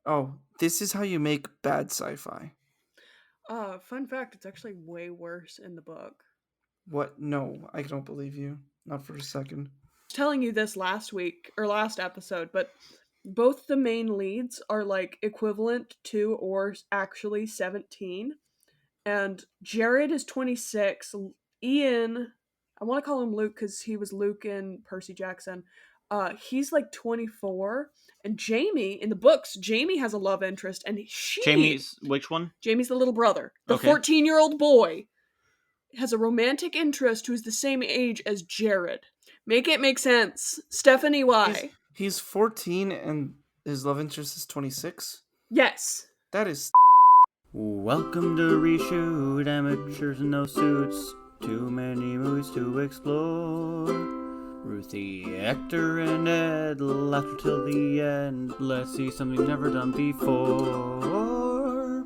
Oh, this is how you make bad sci-fi. Fun fact, it's actually way worse in the book. What? No, I don't believe you. Not for a second. I was telling you this last week or last episode, but both the main leads are like equivalent to or actually 17. And Jared is 26. Ian, I want to call him Luke because he was Luke in Percy Jackson. He's like 24. And Jamie, in the books, Jamie has a love interest, and Which one? Jamie's the little brother. The Okay. 14-year-old boy has a romantic interest who's the same age as Jared. Make it make sense. Stephanie, why? He's 14 and his love interest is 26? Yes. That is... Welcome to ReShoot, amateurs in no suits. Too many movies to explore. Ruthie, Hector, and Ed, laughter till the end. Let's see something never done before.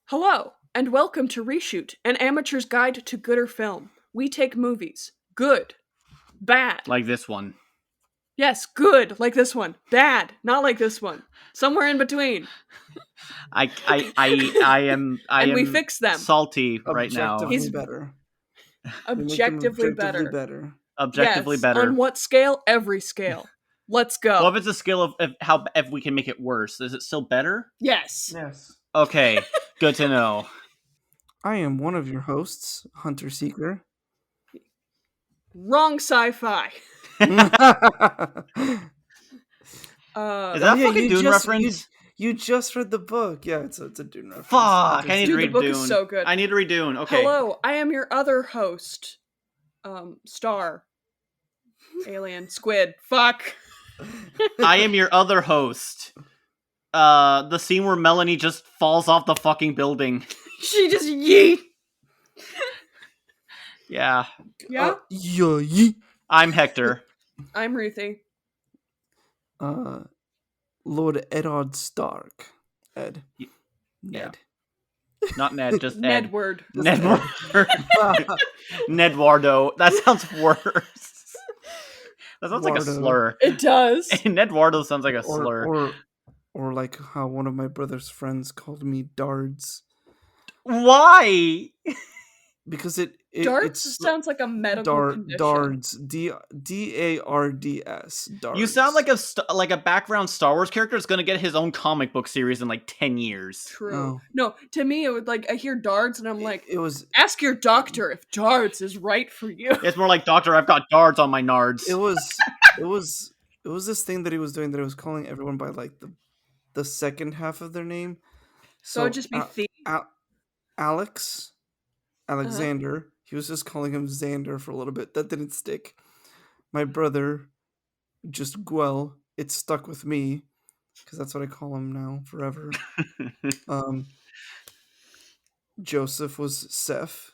Hello, and welcome to ReShoot, an amateur's guide to gooder film. We take movies. Good. Bad. Like this one. Yes, good, like this one. Bad, not like this one. Somewhere in between. I am we fix them. Salty right now. Objectively better. Objectively better. Objectively yes. better. On what scale? Every scale. Let's go. Well, if it's a scale of if we can make it worse, is it still better? Yes. Yes. Okay, good to know. I am one of your hosts, Hunter Seeker. Wrong sci-fi. Is that a fucking Dune reference? You just read the book. Yeah, it's a Dune reference. Fuck! I need to read the book Dune. Is so good. I need to read Dune. Okay. Hello, I am your other host. Star. Alien. Squid. Fuck. I am your other host. The scene where Melanie just falls off the fucking building. She just yeet. Yeah. Yeah? Yeah. I'm Hector. I'm Ruthie. Lord Eddard Stark. Ed. Ned. Yeah. Not Ned, just Ed. Nedward. Nedward. Nedwardo. That sounds worse. That sounds like a slur. It does. Nedwardo sounds like a slur. Or like how one of my brother's friends called me Dards. Why? Because Dards sounds like a medical condition. Dards. D-A-R-D-S. Dards. You sound like a background Star Wars character is going to get his own comic book series in like 10 years. True. Oh. No, to me it would I hear Dards and I'm like, it was. Ask your doctor if Dards is right for you. It's more like, doctor, I've got dards on my nards. It was this thing that he was doing that he was calling everyone by like the second half of their name. So it'd just be Alexander. He was just calling him Xander for a little bit. That didn't stick. My brother, just Guel. It stuck with me because that's what I call him now forever. Joseph was Seth,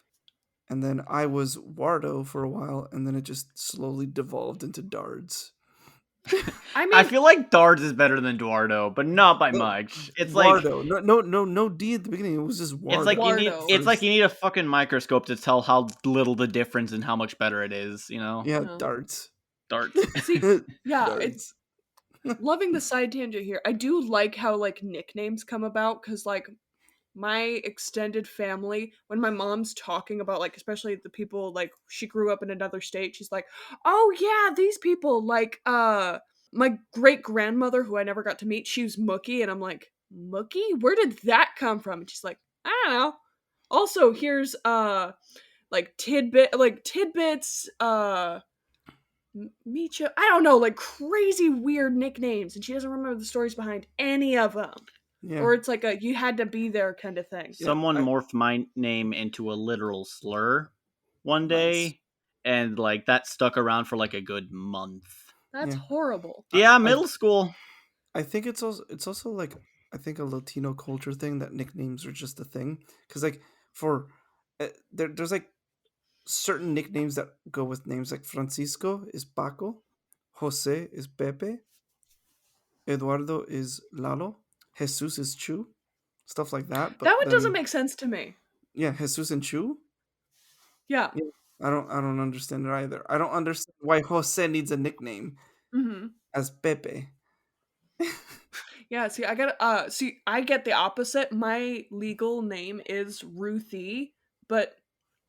and then I was Wardo for a while, and then it just slowly devolved into Dards. I feel like Dards is better than Duardo, but not by much. It's Wardo. No D at the beginning. It was just Wardo. It's like you need a fucking microscope to tell how little the difference and how much better it is. You know? Yeah, Dards. See, yeah, Dards. It's loving the side tangent here. I do like how nicknames come about because my extended family, when my mom's talking about especially the people she grew up in another state, she's like, oh yeah, these people my great grandmother who I never got to meet, she was Mookie, and I'm like, Mookie? Where did that come from? And she's like, I don't know. Also, here's tidbits, Micha, I don't know, crazy weird nicknames, and she doesn't remember the stories behind any of them. Yeah. Or it's like you had to be there kind of thing. Someone morphed my name into a literal slur one day, and that stuck around for a good month. That's horrible. Yeah, middle school. I think it's also I think a Latino culture thing that nicknames are just a thing, because for there's certain nicknames that go with names, like Francisco is Paco, Jose is Pepe, Eduardo is Lalo, Jesus is Chu, stuff like that. But that one doesn't make sense to me. Yeah, Jesus and Chu. Yeah. I don't understand it either. I don't understand why Jose needs a nickname as Pepe. Yeah, see, I get the opposite. My legal name is Ruthie, but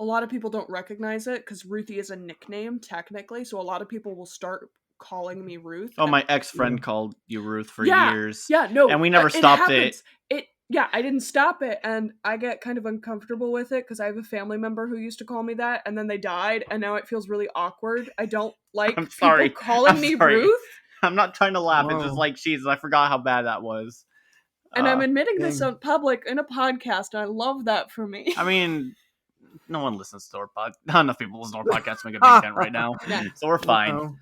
a lot of people don't recognize it because Ruthie is a nickname technically. So a lot of people will start calling me Ruth. Oh, And my Yeah. ex-friend called you Ruth for yeah, years, yeah, and no, we never it stopped it. happens. Yeah, I didn't stop it, and I get kind of uncomfortable with it because I have a family member who used to call me that, and then they died, and now it feels really awkward. I don't I'm like people sorry. I'm calling me sorry. Ruth. I'm not trying to laugh. It's just Wow. like, Jesus, I forgot how bad that was. And I'm admitting this Dang. on public in a podcast, and I love that for me. I mean, no one listens to our pod. Not enough people listen to our podcast to make a big dent right now, Yeah. so we're fine. Wow.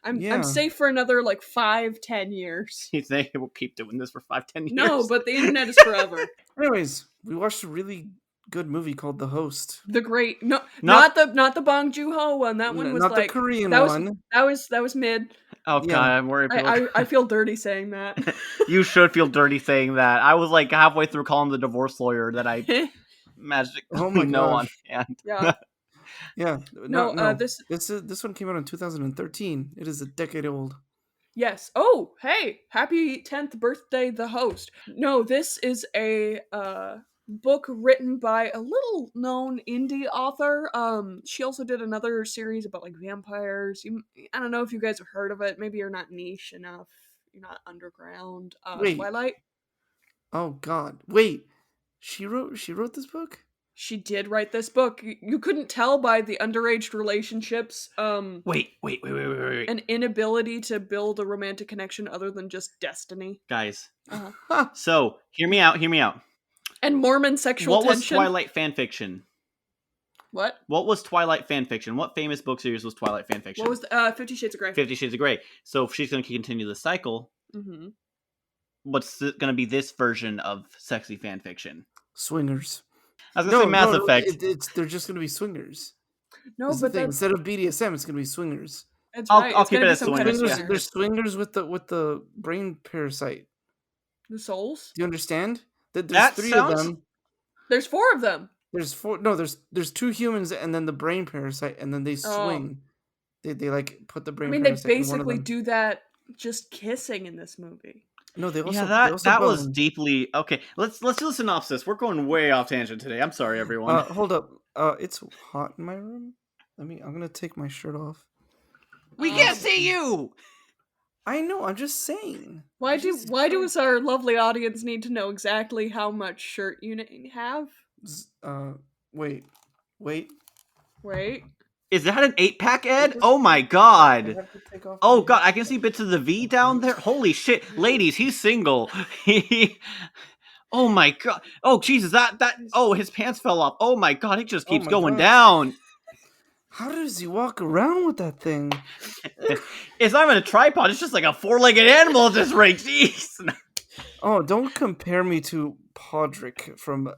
I'm Yeah. safe for another like 5-10 years. They will keep doing this for 5-10 years. No, but the internet is forever. Anyways, we watched a really good movie called The Host. The great no, Not- not the Bong Joon-ho one. That one was Not like the Korean that was one. that was mid. oh Yeah. god, I'm worried. People... I feel dirty saying that. You should feel dirty saying that. I was like halfway through calling the divorce lawyer that I magically Oh my know on gosh. hand. Yeah. Yeah. No, No. this This one came out in 2013. It is a decade old. yes. Oh, hey, happy 10th birthday, the host. No, this is a book written by a little known indie author. She also did another series about like vampires. I don't know if you guys have heard of it. Maybe you're not niche enough. You're not underground. Wait. Twilight. Oh God. Wait. She wrote this book? She did write this book. You couldn't tell by the underage relationships. Wait. An inability to build a romantic connection other than just destiny. Guys. Uh-huh. So, hear me out. And Mormon sexual What was tension. Twilight fanfiction? What? What was Twilight fanfiction? What famous book series was Twilight fanfiction? What was 50 Shades of Grey? 50 Shades of Grey. So if she's going to continue the cycle, Mm-hmm. what's going to be this version of sexy fanfiction? Swingers. I was going to say Mass Effect. They're just gonna be swingers. No, That's the but thing. that's Instead of BDSM, it's gonna be swingers. I'll right. It's keep gonna it be as some kind of swingers, yeah. swinger. There's swingers with the brain parasite. The souls. Do you understand? There's That 3 sounds- of them. There's 4 of them. There's 4. No, there's 2 humans and then the brain parasite, and then they swing. They like put the I brain. mean, they parasite in one of basically them. do that just kissing in this movie. No, they also. Yeah, they also that was bone. deeply okay. Let's do the synopsis. We're going way off tangent today. I'm sorry, everyone. Hold up. It's hot in my room. I'm gonna take my shirt off. We can't see you. I know. I'm just saying. Why Jesus does our lovely audience need to know exactly how much shirt you have? Wait. Right? Is that an 8-pack, Ed? Yes. Oh my I god. have to take off Oh my- god, I can see bits of the V down there. Holy shit, ladies, he's single. Oh my god. Oh Jesus, that. Oh, his pants fell off. Oh my god, it just Oh keeps my going God. down. How does he walk around with that thing? It's not even a tripod. It's just like a 4-legged animal at this rate. Jeez. Oh, don't compare me to Podrick from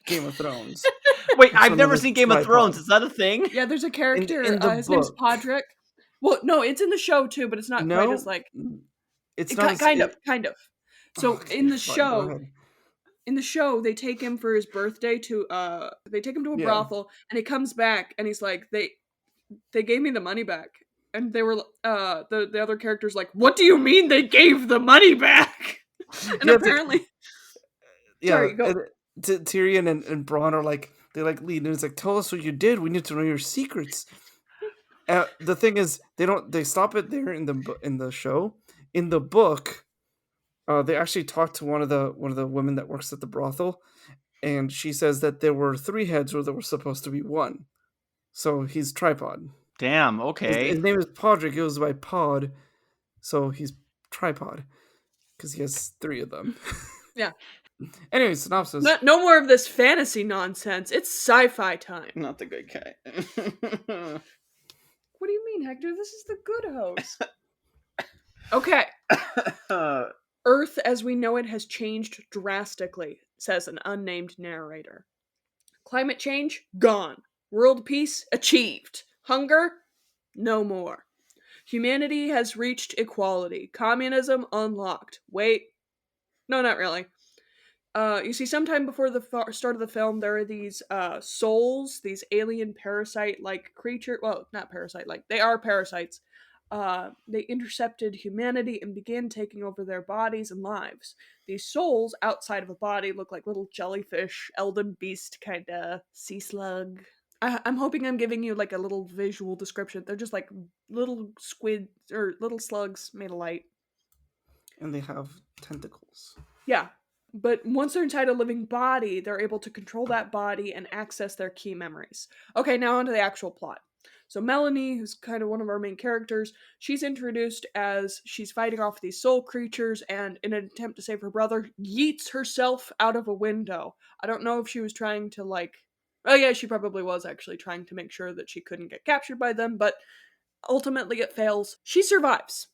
Game of Thrones. Wait, That's I've never another seen Game of tripod. Thrones. Is that a thing? Yeah, there's a character. in the His name's book. Podrick. Well, no, it's in the show too, but it's not No, quite as like. it's not Kind as, of. So Okay, in the fine, go show, ahead. they take him for his birthday to a Yeah. brothel, and he comes back and he's like, they gave me the money back. And they were the other character's like, what do you mean they gave the money back? And Yeah, apparently Yeah, Sorry, go. and Tyrion and Bronn are like, they like lead, and it's like, tell us what you did. We need to know your secrets. The thing is, they stop it there in the show. In the book, they actually talk to one of the women that works at the brothel, and she says that there were 3 heads where there was supposed to be 1. So he's tripod. Damn, His okay. name is Podrick. It goes by Pod, so he's tripod because he has 3 of them. Yeah. Anyway, synopsis. no more of this fantasy nonsense. It's sci-fi time. Not the good guy. What do you mean, Hector? This is the good host. Okay. Earth as we know it has changed drastically, says an unnamed narrator. Climate change? Gone. World peace? Achieved. Hunger? No more. Humanity has reached equality. Communism unlocked. Wait. No, not really. You see, sometime before the start of the film, there are these souls, these alien parasite-like creature. Well, not parasite-like. They are parasites. They intercepted humanity and began taking over their bodies and lives. These souls outside of a body look like little jellyfish, elden beast kind of sea slug. I'm hoping I'm giving you like a little visual description. They're just like little squid or little slugs made of light. And they have tentacles. Yeah. But once they're inside a living body, they're able to control that body and access their key memories. Okay, now onto the actual plot. So Melanie, who's kind of one of our main characters, she's introduced as she's fighting off these soul creatures and in an attempt to save her brother, yeets herself out of a window. I don't know if she was trying to like oh yeah, she probably was actually trying to make sure that she couldn't get captured by them, but ultimately it fails. She survives.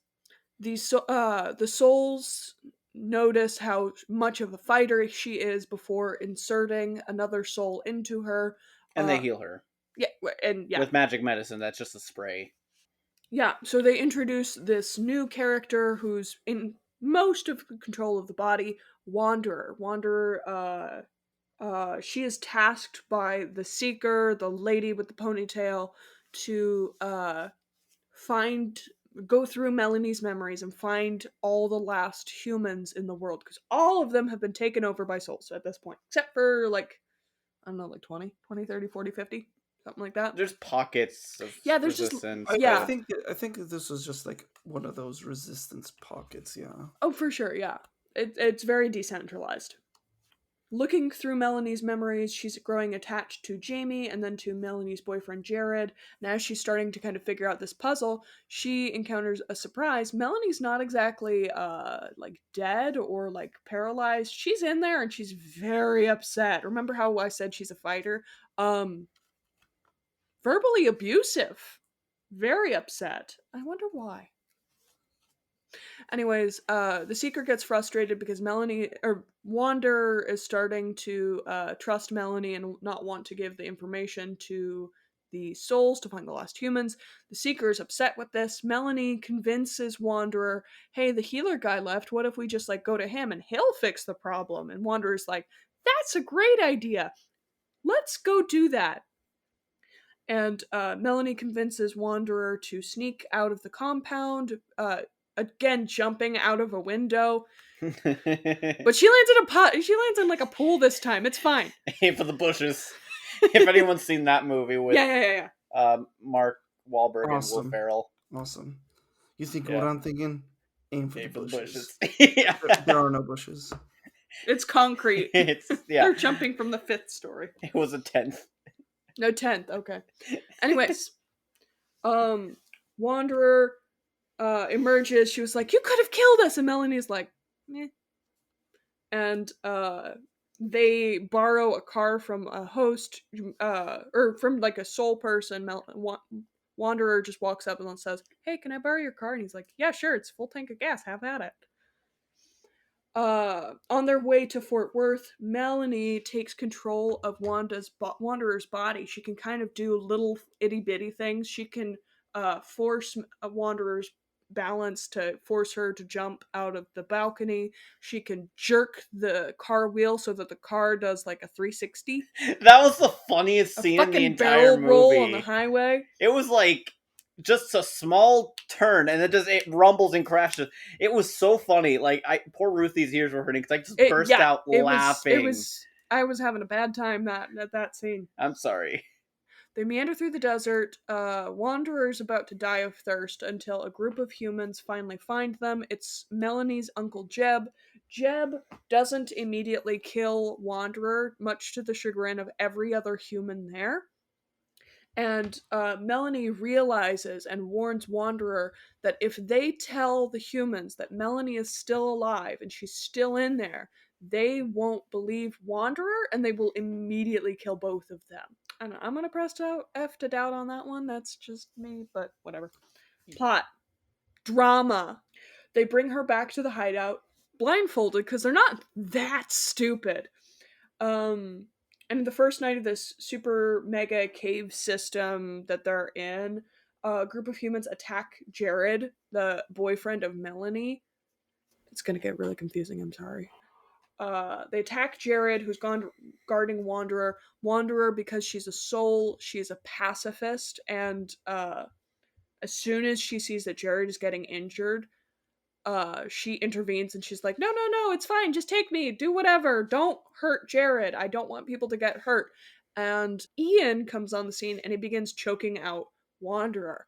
The souls notice how much of a fighter she is before inserting another soul into her. And they heal her. Yeah, and yeah. With magic medicine, that's just a spray. Yeah, so they introduce this new character who's in most of control of the body, Wanderer. She is tasked by the Seeker, the lady with the ponytail, to go through Melanie's memories and find all the last humans in the world, because all of them have been taken over by souls at this point, except for like, I don't know, like 20, 30, 40, 50, something like that. There's pockets of there's resistance. just I think this was just like one of those resistance pockets. Yeah. Oh, for sure. Yeah, it's very decentralized. Looking through Melanie's memories, she's growing attached to Jamie and then to Melanie's boyfriend Jared. And as she's starting to kind of figure out this puzzle, she encounters a surprise. Melanie's not exactly like dead or like paralyzed. She's in there and she's very upset. Remember how I said she's a fighter? Verbally abusive. Very upset. I wonder why. Anyways, the Seeker gets frustrated because Wander is starting to trust Melanie and not want to give the information to the souls to find the last humans. The Seeker is upset with this. Melanie convinces Wanderer, hey, the healer guy left, what if we just like go to him and he'll fix the problem? And Wanderer's like, that's a great idea. Let's go do that. And Melanie convinces Wanderer to sneak out of the compound, again jumping out of a window. But she lands in a pot. She lands in like a pool this time. It's fine. Aim for the bushes. If anyone's seen that movie with Mark Wahlberg and Will Ferrell. Awesome. You think what I'm thinking? Aim for the bushes. Yeah. There are no bushes. It's concrete. They're jumping from the 5th story. It was a 10th. No, 10th. Okay. Anyways, Wanderer emerges. She was like, "You could have killed us," and Melanie's like, "Meh." And they borrow a car from a host, or from like a soul person. Wanderer just walks up and says, "Hey, can I borrow your car?" And he's like, "Yeah, sure. It's full tank of gas. Have at it." On their way to Fort Worth, Melanie takes control of Wanderer's body. She can kind of do little itty bitty things. She can force a Wanderer's balance to force her to jump out of the balcony. She can jerk the car wheel so that the car does like a 360. That was the funniest scene in the entire movie. Roll on the highway. It was like just a small turn, and it rumbles and crashes. It was so funny. Like poor Ruthie's ears were hurting because I just burst out laughing. I was having a bad time at that scene. I'm sorry. They meander through the desert. Wanderer's about to die of thirst until a group of humans finally find them. It's Melanie's uncle Jeb. Jeb doesn't immediately kill Wanderer, much to the chagrin of every other human there. And Melanie realizes and warns Wanderer that if they tell the humans that Melanie is still alive and she's still in there, they won't believe Wanderer and they will immediately kill both of them. I don't know, I'm going to press F to doubt on that one. That's just me, but whatever. Plot. Drama. They bring her back to the hideout, blindfolded, because they're not that stupid. And the first night of this super mega cave system that they're in, a group of humans attack Jared, the boyfriend of Melanie. It's going to get really confusing, I'm sorry. They attack Jared, who's gone guarding Wanderer, because she's a soul, she's a pacifist, and As soon as she sees that Jared is getting injured, she intervenes and she's like, no, no, no, it's fine. Just take me. Do whatever. Don't hurt Jared. I don't want people to get hurt. And Ian comes on the scene and he begins choking out Wanderer.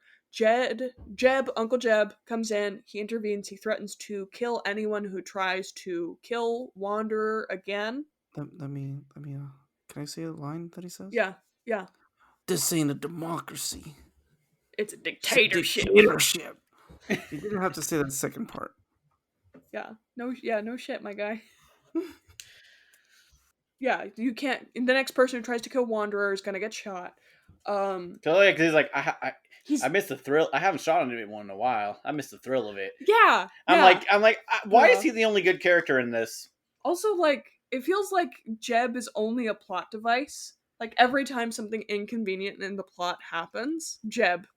Uncle Jeb comes in. He intervenes. He threatens to kill anyone who tries to kill Wanderer again. Let me. Can I say a line that he says? Yeah, yeah. This ain't a democracy. It's a It's a dictatorship. dictatorship. You didn't have to say that second part. Yeah. No shit, my guy. Yeah, you can't. The next person who tries to kill Wanderer is gonna get shot. Totally, because he's like, He's I missed the thrill. I haven't shot anyone in a while. I missed the thrill of it. yeah. I'm like, why is Yeah. he the only good character in this? Also, like, it feels like Jeb is only a plot device. Like every time something inconvenient in the plot happens, Jeb.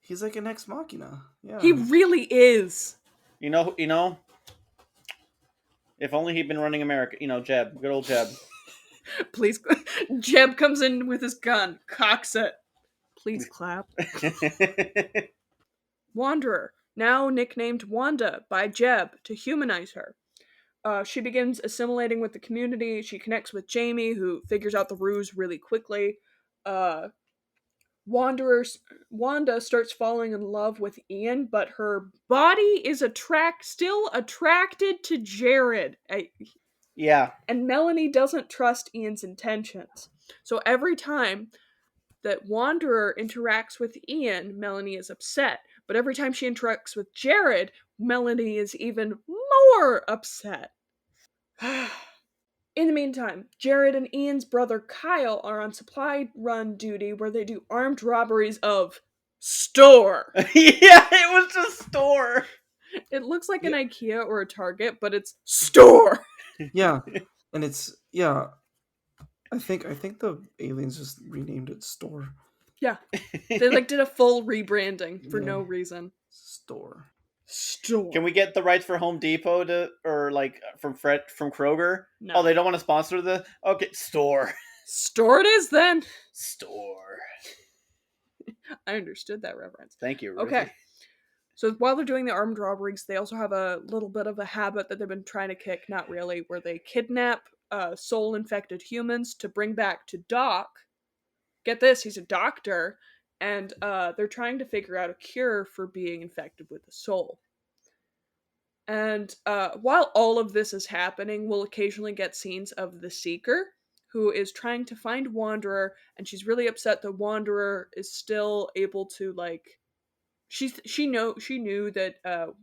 He's like an ex machina. Yeah. He really is. You know. If only he'd been running America. Jeb, good old Jeb. Please, Jeb comes in with his gun, cocks it. Please clap. Wanderer, now nicknamed Wanda by Jeb to humanize her. She begins assimilating with the community. She connects with Jamie, who figures out the ruse really quickly. Wanda starts falling in love with Ian, but her body is still attracted to Jared. Yeah. And Melanie doesn't trust Ian's intentions. So every time that Wanderer interacts with Ian, Melanie is upset. But every time she interacts with Jared, Melanie is even more upset. In the meantime, Jared and Ian's brother Kyle are on supply run duty where they do armed robberies of store. Yeah, it was just store. It looks like an IKEA or a Target, but it's store. Yeah, and it's I think the aliens just renamed it Store. Yeah, they like did a full rebranding for no Yeah. reason. Store. Can we get the rights for Home Depot from Kroger? No. Oh, they don't want to sponsor the store. Store it is then. Store. I understood that reference. Thank you, Ruthie. Okay. So while they're doing the armed robberies, they also have a little bit of a habit that they've been trying to kick, not really, where they kidnap soul-infected humans to bring back to Doc. Get this, he's a doctor, and they're trying to figure out a cure for being infected with the soul. And while all of this is happening, we'll occasionally get scenes of the Seeker, who is trying to find Wanderer, and she's really upset that Wanderer is still able to, like, she knew that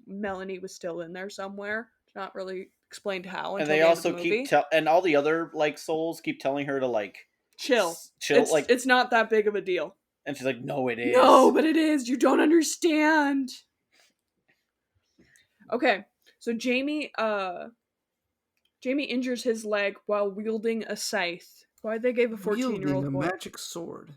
Melanie was still in there somewhere. It's not really explained how. And Until they the also end of the movie. and all the other souls keep telling her to chill. Chill. It's not that big of a deal. And she's like, no, it is. No, but it is. You don't understand. Okay, so Jamie injures his leg while wielding a scythe. Why they gave a 14-year-old Wielding a boy magic sword.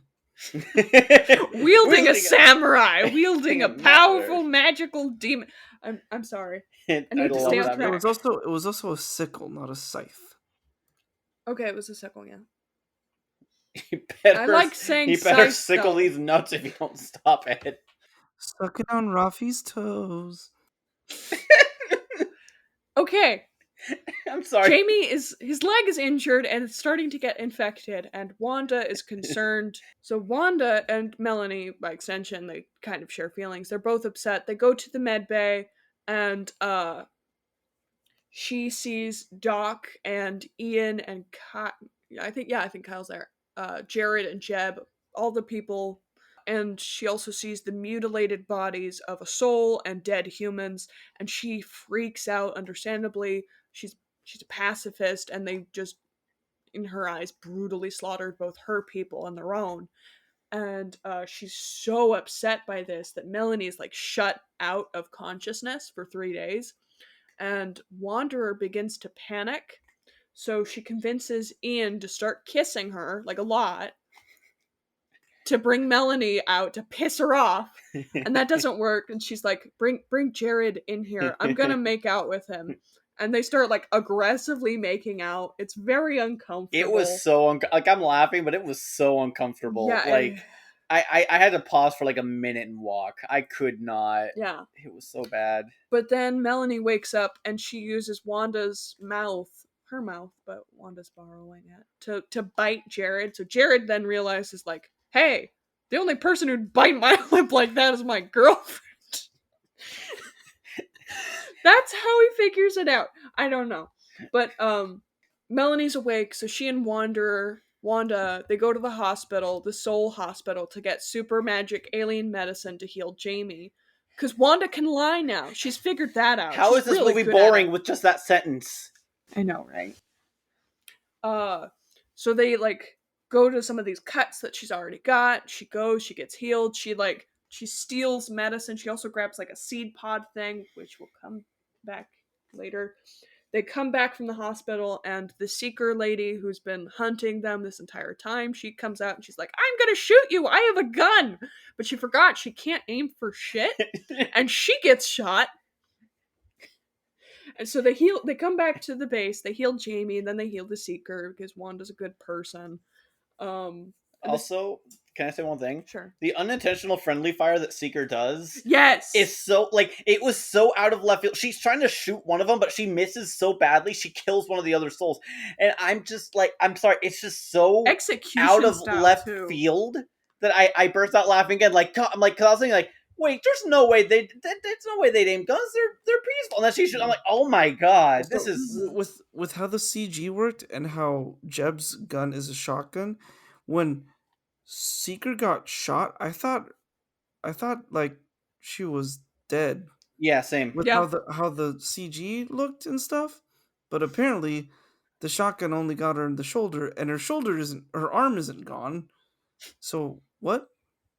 wielding a samurai, wielding a matter. powerful magical demon. I'm sorry. I need to love stay on that. track. It was also a sickle, not a scythe. Okay, it was a sickle, yeah. I like saying he better scythe, sickle though. these nuts if you don't stop it. Sucking on Rafi's toes. Okay, I'm sorry. Jamie his leg is injured and it's starting to get infected, and Wanda is concerned. So Wanda and Melanie, by extension, they kind of share feelings. They're both upset. They go to the med bay, and she sees Doc and Ian and I think Kyle's there. Jared and Jeb, all the people. And she also sees the mutilated bodies of a soul and dead humans, and she freaks out, understandably. She's a pacifist, and they just, in her eyes, brutally slaughtered both her people and their own. And she's so upset by this that Melanie is like shut out of consciousness for 3 days. And Wanderer begins to panic, so she convinces Ian to start kissing her, like a lot, to bring Melanie out to piss her off, and that doesn't work. And she's like, bring Jared in here. I'm gonna make out with him. And they start like aggressively making out. It's very uncomfortable. It was so I'm laughing, but it was so uncomfortable. Yeah, I had to pause for like a minute and walk. I could not. Yeah. It was so bad. But then Melanie wakes up and she uses Wanda's mouth, her mouth, but Wanda's borrowing it, to bite Jared. So Jared then realizes, like, hey, the only person who'd bite my lip like that is my girlfriend. That's how he figures it out. I don't know. But Melanie's awake, so she and Wanda, they go to the hospital, the Soul Hospital, to get super magic alien medicine to heal Jamie. Because Wanda can lie now. She's figured that out. How She's is this really movie good at boring it. with just that sentence? I know, right? So they like go to some of these cuts that she's already got. She goes, she gets healed. She steals medicine. She also grabs like a seed pod thing, which will come back later. They come back from the hospital, and the seeker lady who's been hunting them this entire time, she comes out and she's like, I'm gonna shoot you, I have a gun. But she forgot she can't aim for shit, and she gets shot. And so they come back to the base, they heal Jamie, and then they heal the seeker because Wanda's a good person. Also, can I say one thing? Sure. The unintentional friendly fire that Seeker does Yes! is so, like, it was so out of left field. She's trying to shoot one of them, but she misses so badly, she kills one of the other souls. And I'm just like, I'm sorry, it's just so execution out of style left too. field that I burst out laughing again. Like, I'm like, cause I was thinking, like, wait, there's no way there's no way they'd aim guns. They're peaceful. And then she shoot. I'm like, oh my god, this So, is with how the CG worked and how Jeb's gun is a shotgun. When Seeker got shot, I thought like she was dead yeah, same. with Yeah. how the CG looked and stuff. But apparently, the shotgun only got her in the shoulder, and her arm isn't gone. So what?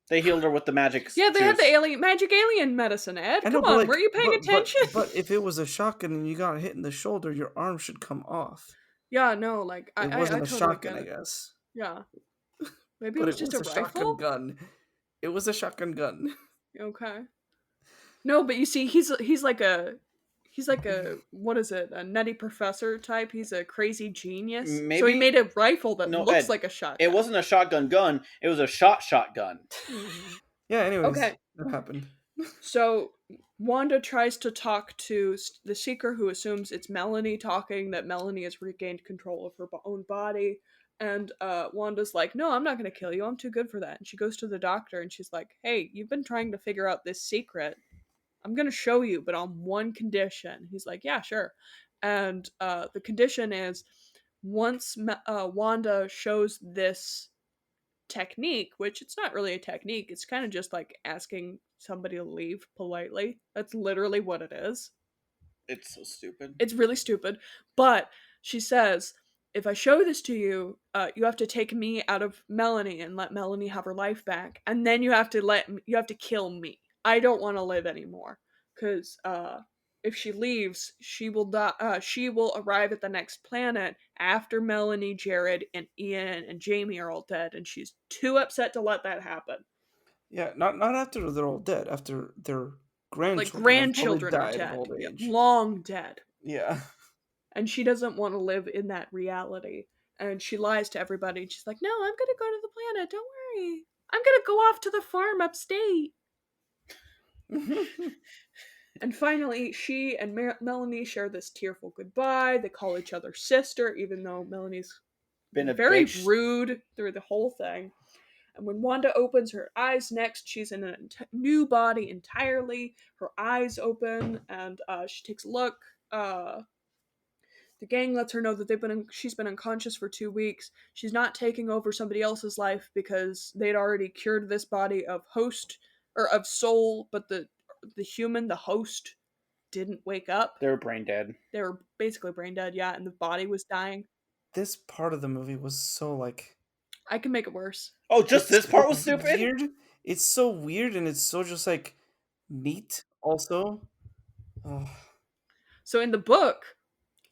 They healed her with the magic. Yeah, they had juice. the magic alien medicine, Ed. I know, Come but on, like, were you paying attention? But if it was a shotgun and you got hit in the shoulder, your arm should come off. Yeah, no, like I It wasn't a totally shotgun, get I it. guess. Yeah. Maybe But it was just a shotgun rifle? gun. It was a shotgun gun. Okay. No, but you see, he's like a what is it? A nutty professor type. He's a crazy genius. So he Maybe- made a rifle that No, looks Ed, like a shotgun. It wasn't a shotgun gun. It was a shotgun. Yeah, anyways, Okay. that happened. So Wanda tries to talk to the Seeker, who assumes it's Melanie talking, that Melanie has regained control of her own body. And Wanda's like, no, I'm not going to kill you. I'm too good for that. And she goes to the doctor and she's like, hey, you've been trying to figure out this secret. I'm going to show you, but on one condition. He's like, yeah, sure. And the condition is once Wanda shows this technique, which it's not really a technique, it's kind of just like asking somebody to leave politely. That's literally what it is. It's so stupid. It's really stupid. But she says, if I show this to you, you have to take me out of Melanie and let Melanie have her life back, and then you have to kill me. I don't want to live anymore, because if she leaves, she will die. She will arrive at the next planet after Melanie, Jared, and Ian and Jamie are all dead, and she's too upset to let that happen. Yeah, not after they're all dead. After their grandchildren, Like have probably grandchildren are died of dead, old yeah, age. long dead. Yeah. And she doesn't want to live in that reality. And she lies to everybody. She's like, no, I'm going to go to the planet. Don't worry. I'm going to go off to the farm upstate. And finally, she and Melanie share this tearful goodbye. They call each other sister, even though Melanie's Been a very bitch. rude through the whole thing. And when Wanda opens her eyes next, she's in a new body entirely. Her eyes open, and she takes a look. The gang lets her know that she's been unconscious for 2 weeks. She's not taking over somebody else's life because they'd already cured this body of soul, but the human, the host, didn't wake up. They were brain dead. They were basically brain dead, yeah, and the body was dying. This part of the movie was so like. I can make it worse. Oh, just this part was stupid? Weird. It's so weird, and it's so just like neat. Also. Oh. So in the book,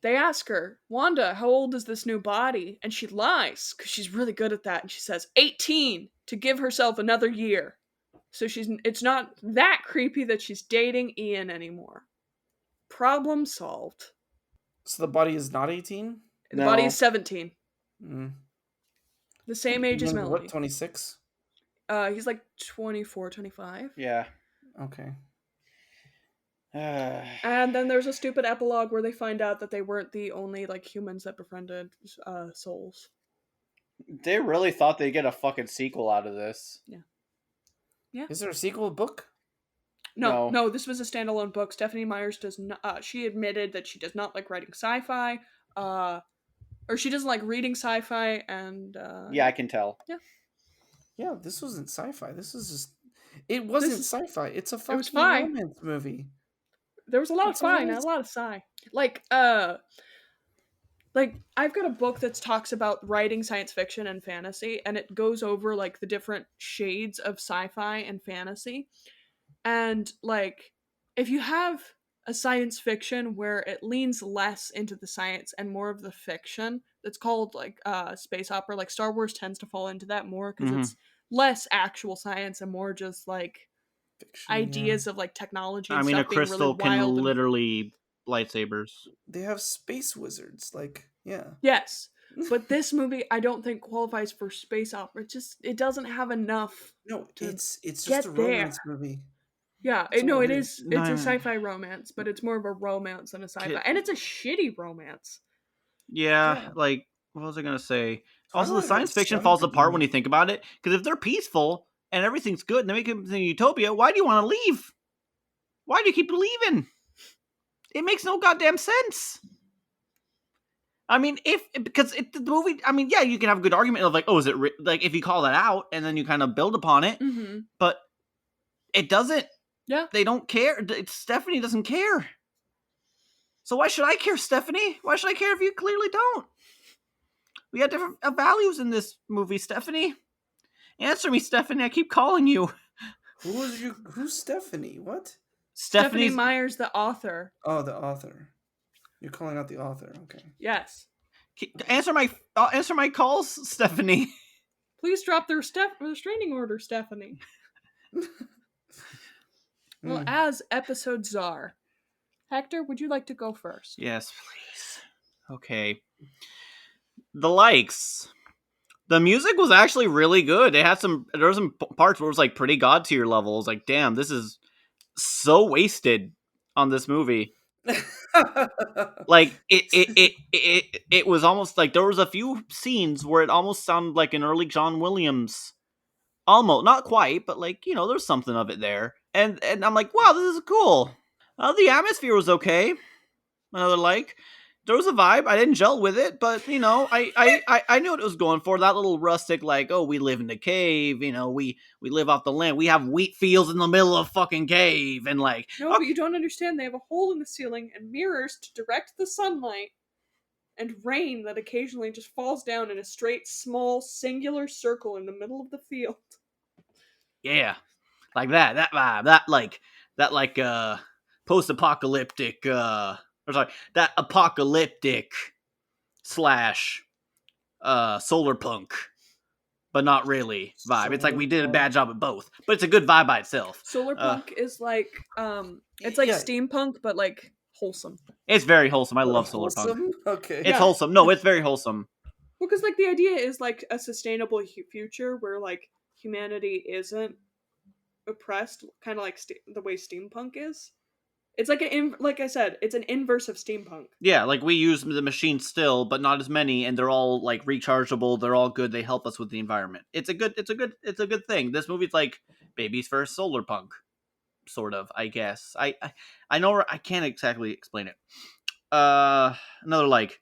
they ask her, Wanda, how old is this new body? And she lies, because she's really good at that. And she says, 18, to give herself another year. So it's not that creepy that she's dating Ian anymore. Problem solved. So the body is not 18? The body is 17. Mm. The same age as Ian's Melanie. what, 26? He's like 24, 25. Yeah. Okay. And then there's a stupid epilogue where they find out that they weren't the only like humans that befriended souls. They really thought they'd get a fucking sequel out of this. Yeah. Is there a sequel book? No. No, this was a standalone book. Stephanie Myers does not. She admitted that she does not like writing sci-fi, or she doesn't like reading sci-fi, and Yeah, I can tell. Yeah, this wasn't sci-fi. This is just. It wasn't This is- sci-fi. It's a It was fucking fi. romance movie. there was a lot That's of all fi, it not is. a lot of sci. Like I've got a book that talks about writing science fiction and fantasy, and it goes over like the different shades of sci-fi and fantasy. And like if you have a science fiction where it leans less into the science and more of the fiction, that's called like space opera. Like Star Wars tends to fall into that more because Mhm. it's less actual science and more just like Fiction, ideas of like technology I and mean, a stuff being really crystal can wild and literally lightsabers. They have space wizards. Like, yeah. yes. But this movie I don't think qualifies for space opera. It doesn't have enough. No, to it's just get a romance there. movie. Yeah, That's no, all it it is. is. It's a No. sci-fi romance, but it's more of a romance than a sci-fi, Kid- and it's a shitty romance. Yeah, Yeah. like, what was I gonna say? I Also, the wanna go science fiction some falls could apart do when you think about it. Because if they're peaceful and everything's good and they make it in utopia, why do you want to leave? Why do you keep leaving? It makes no goddamn sense. I mean, because the movie, I mean, yeah, you can have a good argument of like, oh, is it like if you call that out and then you kind of build upon it, Mm-hmm. but it doesn't. Yeah. They don't care. Stephanie doesn't care. So why should I care, Stephanie? Why should I care if you clearly don't? We have different values in this movie, Stephanie. Answer me, Stephanie. I keep calling you. Who's Stephanie? What? Stephanie Stephanie's. Myers, the author. Oh, the author. You're calling out the author. Okay. Yes. Answer my calls, Stephanie. Please drop the restraining order, Stephanie. Well, as episode czar, Hector, would you like to go first? Yes, please. Okay. The likes. The music was actually really good. There were some parts where it was like pretty god tier level. I was like, damn, this is so wasted on this movie. Like it was almost like there was a few scenes where it almost sounded like an early John Williams. Almost, not quite, but like, you know, there's something of it there. And I'm like, wow, this is cool. The atmosphere was okay. Another like. There was a vibe. I didn't gel with it, but you know, I knew what it was going for. That little rustic, like, oh, we live in a cave. You know, we live off the land. We have wheat fields in the middle of a fucking cave, and like, No, but you don't understand. They have a hole in the ceiling and mirrors to direct the sunlight, and rain that occasionally just falls down in a straight, small, singular circle in the middle of the field. yeah, like that vibe, that post-apocalyptic, or sorry, that apocalyptic slash solar punk, but not really vibe. It's like we did a bad job at both, but it's a good vibe by itself. Solar punk is like it's like Yeah. steampunk, but like wholesome. It's very wholesome. I love solar punk. Wholesome? Okay. It's Yeah. wholesome. No, it's very wholesome. Because like the idea is like a sustainable future where like humanity isn't oppressed, kind of like the way steampunk is. It's like like I said, it's an inverse of steampunk. Yeah, like we use the machines still, but not as many, and they're all like rechargeable. They're all good. They help us with the environment. It's a good thing. This movie's like babies first solar punk, sort of. I guess. I know I can't exactly explain it. Another like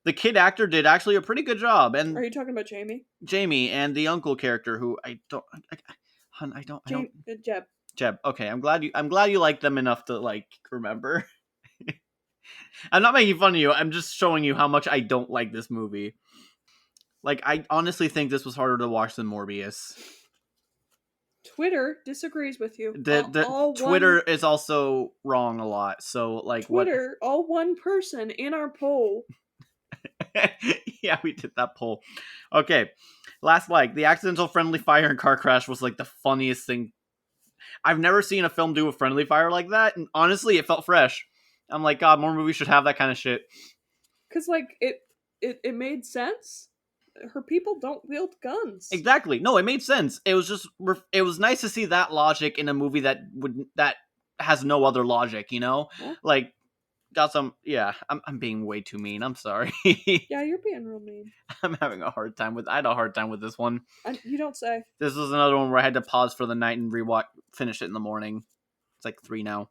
the kid actor did actually a pretty good job, and Are you talking about Jamie? Jamie and the uncle character who I don't. Jeb. Jeb. Okay, I'm glad you like them enough to like remember. I'm not making fun of you. I'm just showing you how much I don't like this movie. Like, I honestly think this was harder to watch than Morbius. Twitter disagrees with you. The Twitter is also wrong a lot. So like Twitter, all one person in our poll. Yeah, we did that poll. Okay, last like the accidental friendly fire and car crash was like the funniest thing. I've never seen a film do a friendly fire like that, and honestly, it felt fresh. I'm like, God, more movies should have that kind of shit. Cause like it made sense. her people don't wield guns. Exactly. No, it made sense. It was just it was nice to see that logic in a movie that has no other logic. Yeah. Like got some. Yeah, I'm being way too mean. I'm sorry. Yeah, you're being real mean. I'm having a hard time with. I had a hard time with this one. You don't say. This was another one where I had to pause for the night and finish it in the morning. It's like 3 now.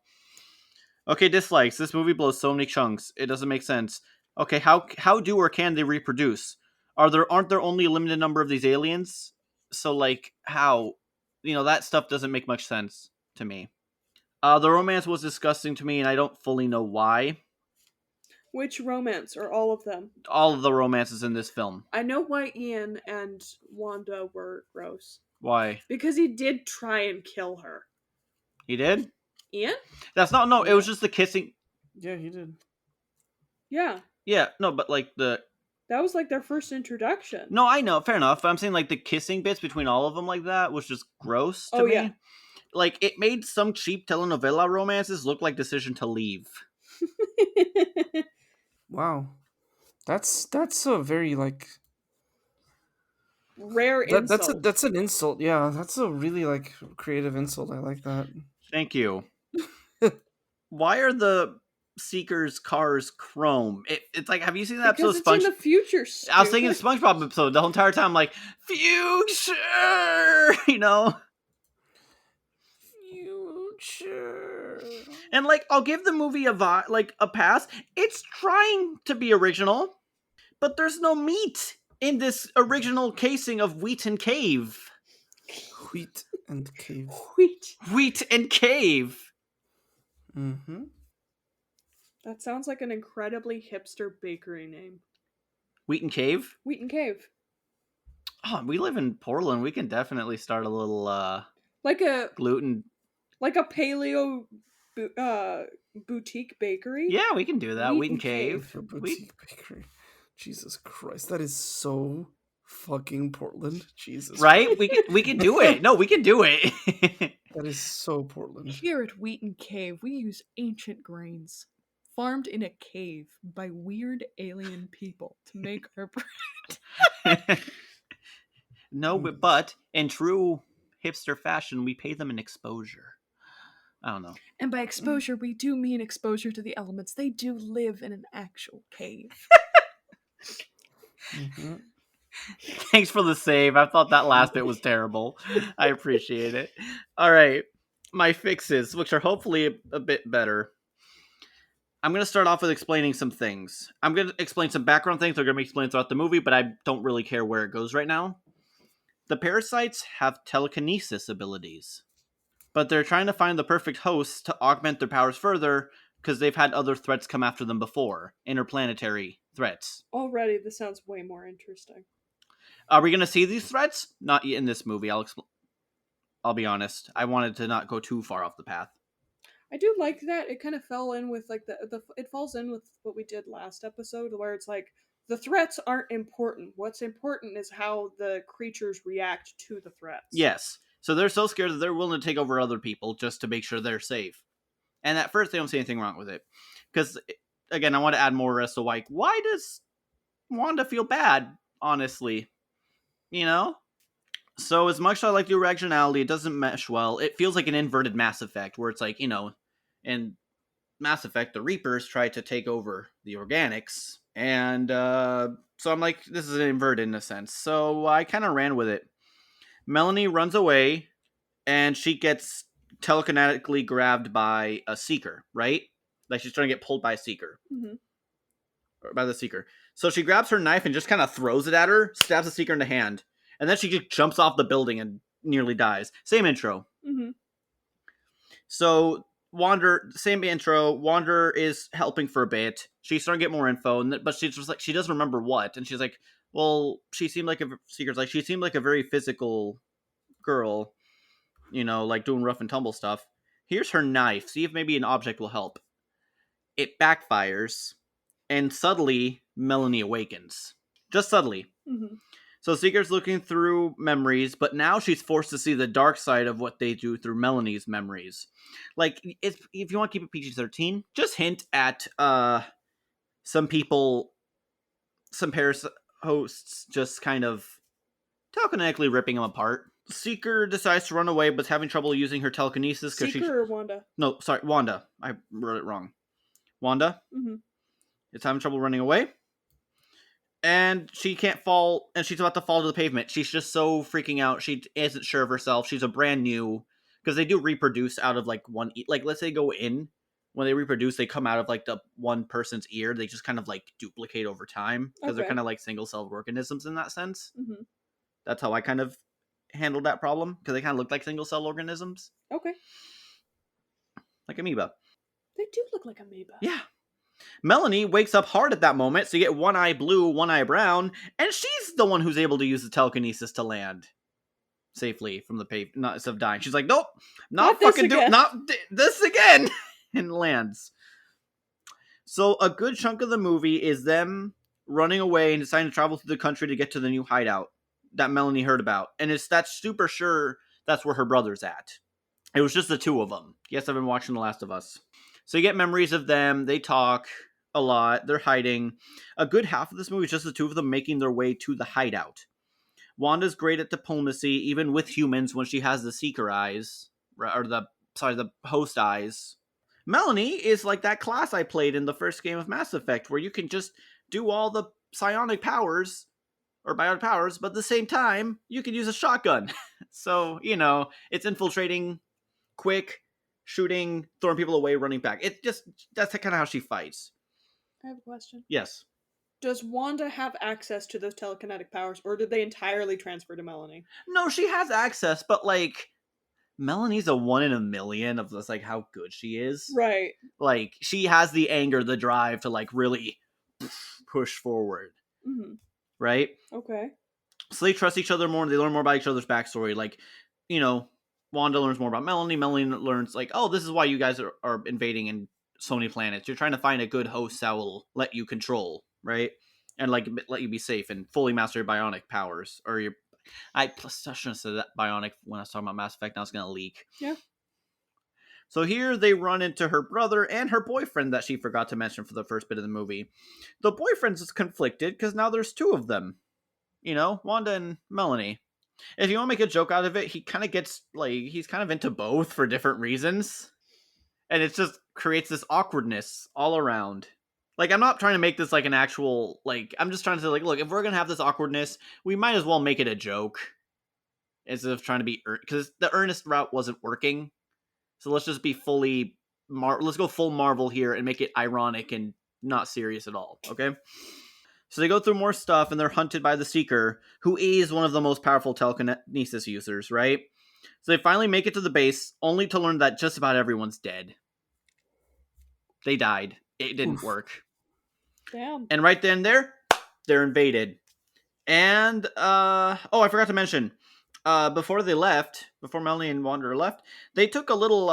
Okay, dislikes. This movie blows so many chunks. It doesn't make sense. Okay, how do or can they reproduce? Aren't there only a limited number of these aliens? So like how? That stuff doesn't make much sense to me. The romance was disgusting to me, and I don't fully know why. Which romance, or all of them? All of the romances in this film. I know why Ian and Wanda were gross. Why? Because he did try and kill her. He did? Ian? That's not, no, it was just the kissing. Yeah, he did. Yeah. Yeah, no, but like the... That was like their first introduction. No, I know, fair enough. I'm saying like the kissing bits between all of them like that was just gross to me. Yeah. Like, it made some cheap telenovela romances look like Decision to Leave. Wow. That's a very, like... rare insult. That's an insult. Yeah, that's a really, like, creative insult. I like that. Thank you. Why are the Seekers' cars chrome? It's like, have you seen that because episode of SpongeBob? It's in the future, stupid. I was thinking SpongeBob episode the whole entire time, like, future! Future. And, like, I'll give the movie a pass. It's trying to be original, but there's no meat in this original casing of Wheat and Cave. Wheat and Cave. Wheat and Cave. Mm-hmm. That sounds like an incredibly hipster bakery name. Wheat and Cave? Wheat and Cave. Oh, we live in Portland. We can definitely start a little like a gluten, like a paleo boutique bakery. Yeah, we can do that. Wheat and Cave. A boutique bakery. Jesus Christ, that is so fucking Portland. Jesus. Right? We can do it. No, we can do it. That is so Portland. Here at Wheat and Cave, we use ancient grains farmed in a cave by weird alien people to make our bread. No, but in true hipster fashion, we pay them an exposure. I don't know. And by exposure, we do mean exposure to the elements. They do live in an actual cave. Mm-hmm. Thanks for the save. I thought that last bit was terrible. I appreciate it. All right. My fixes, which are hopefully a bit better. I'm going to start off with explaining some things. I'm going to explain some background things. They're going to be explained throughout the movie, but I don't really care where it goes right now. The parasites have telekinesis abilities, but they're trying to find the perfect host to augment their powers further because they've had other threats come after them before, interplanetary threats. Already, this sounds way more interesting. Are we going to see these threats? Not in this movie. I'll be honest. I wanted to not go too far off the path. I do like that. It kind of fell in with like it falls in with what we did last episode, where it's like the threats aren't important. What's important is how the creatures react to the threats. Yes. So they're so scared that they're willing to take over other people just to make sure they're safe. And at first, they don't see anything wrong with it. Because, again, I want to add more as to why does Wanda feel bad, honestly? So as much as I like the originality, it doesn't mesh well. It feels like an inverted Mass Effect, where it's like, in Mass Effect, the Reapers try to take over the organics. And so I'm like, this is inverted in a sense. So I kind of ran with it. Melanie runs away, and she gets telekinetically grabbed by a Seeker, right? Like she's trying to get pulled by a Seeker. Mm-hmm. Or by the Seeker. So she grabs her knife and just kind of throws it at her, stabs the Seeker in the hand, and then she just jumps off the building and nearly dies. Same intro. Mm-hmm. So Wander, same intro. Wander is helping for a bit. She's starting to get more info, but she's just like, she doesn't remember what. And she's like, well, she seemed like she seemed like a very physical girl, like doing rough and tumble stuff. Here's her knife. See if maybe an object will help. It backfires, and subtly, Melanie awakens. Just subtly. Mm-hmm. So Seeker's looking through memories, but now she's forced to see the dark side of what they do through Melanie's memories. Like, if you want to keep it PG-13, just hint at some people, some hosts just kind of telekinetically ripping him apart. Seeker decides to run away, but's having trouble using her telekinesis because she... Seeker or Wanda? No, sorry, Wanda. I wrote it wrong. Wanda Mm-hmm. is having trouble running away. And she can't fall, and she's about to fall to the pavement. She's just so freaking out. She isn't sure of herself. She's a brand new... Because they do reproduce out of, like, one... Like, let's say go in. When they reproduce, they come out of, like, the one person's ear. They just kind of, like, duplicate over time. Because they're Okay. kind of like single-celled organisms in that sense. Mm-hmm. That's how I kind of handled that problem. Because they kind of look like single-celled organisms. Okay. Like amoeba. They do look like amoeba. Yeah. Melanie wakes up hard at that moment, so you get one eye blue, one eye brown, and she's the one who's able to use the telekinesis to land safely from the pavement, not instead of dying. She's like, nope, not fucking do, not this again, and lands. So a good chunk of the movie is them running away and deciding to travel through the country to get to the new hideout that Melanie heard about, and that's super sure that's where her brother's at. It was just the two of them. Yes, I've been watching The Last of Us. So you get memories of them. They talk a lot. They're hiding. A good half of this movie is just the two of them making their way to the hideout. Wanda's great at diplomacy, even with humans when she has the seeker eyes. Or the host eyes. Melanie is like that class I played in the first game of Mass Effect, where you can just do all the psionic powers, or biotic powers, but at the same time, you can use a shotgun. So, it's infiltrating, quick, shooting, throwing people away, running back. That's kind of how she fights. I have a question. Yes. Does Wanda have access to those telekinetic powers, or did they entirely transfer to Melanie? No, she has access, but, like, Melanie's a 1 in a million of just, like, how good she is. Right. Like, she has the anger, the drive to, like, really push forward. Mm-hmm. Right? Okay. So they trust each other more, and they learn more about each other's backstory. Like, Wanda learns more about Melanie. Melanie learns, like, oh, this is why you guys are invading in so many planets. You're trying to find a good host that will let you control, right? And, like, let you be safe and fully master your bionic powers. Or your... I shouldn't have said that bionic when I was talking about Mass Effect. Now it's going to leak. Yeah. So here they run into her brother and her boyfriend that she forgot to mention for the first bit of the movie. The boyfriend's conflicted because now there's two of them. Wanda and Melanie. If you want to make a joke out of it, he kind of gets, like, he's kind of into both for different reasons. And it just creates this awkwardness all around. Like, I'm not trying to make this, like, an actual, like, I'm just trying to say, like, look, if we're going to have this awkwardness, we might as well make it a joke. Instead of trying to be, because the earnest route wasn't working. So let's just be fully, let's go full Marvel here and make it ironic and not serious at all, okay? So they go through more stuff, and they're hunted by the Seeker, who is one of the most powerful telekinesis users, right? So they finally make it to the base, only to learn that just about everyone's dead. They died. It didn't work. Damn. And right then there, they're invaded. And, I forgot to mention, before Melanie and Wanderer left, they took a little,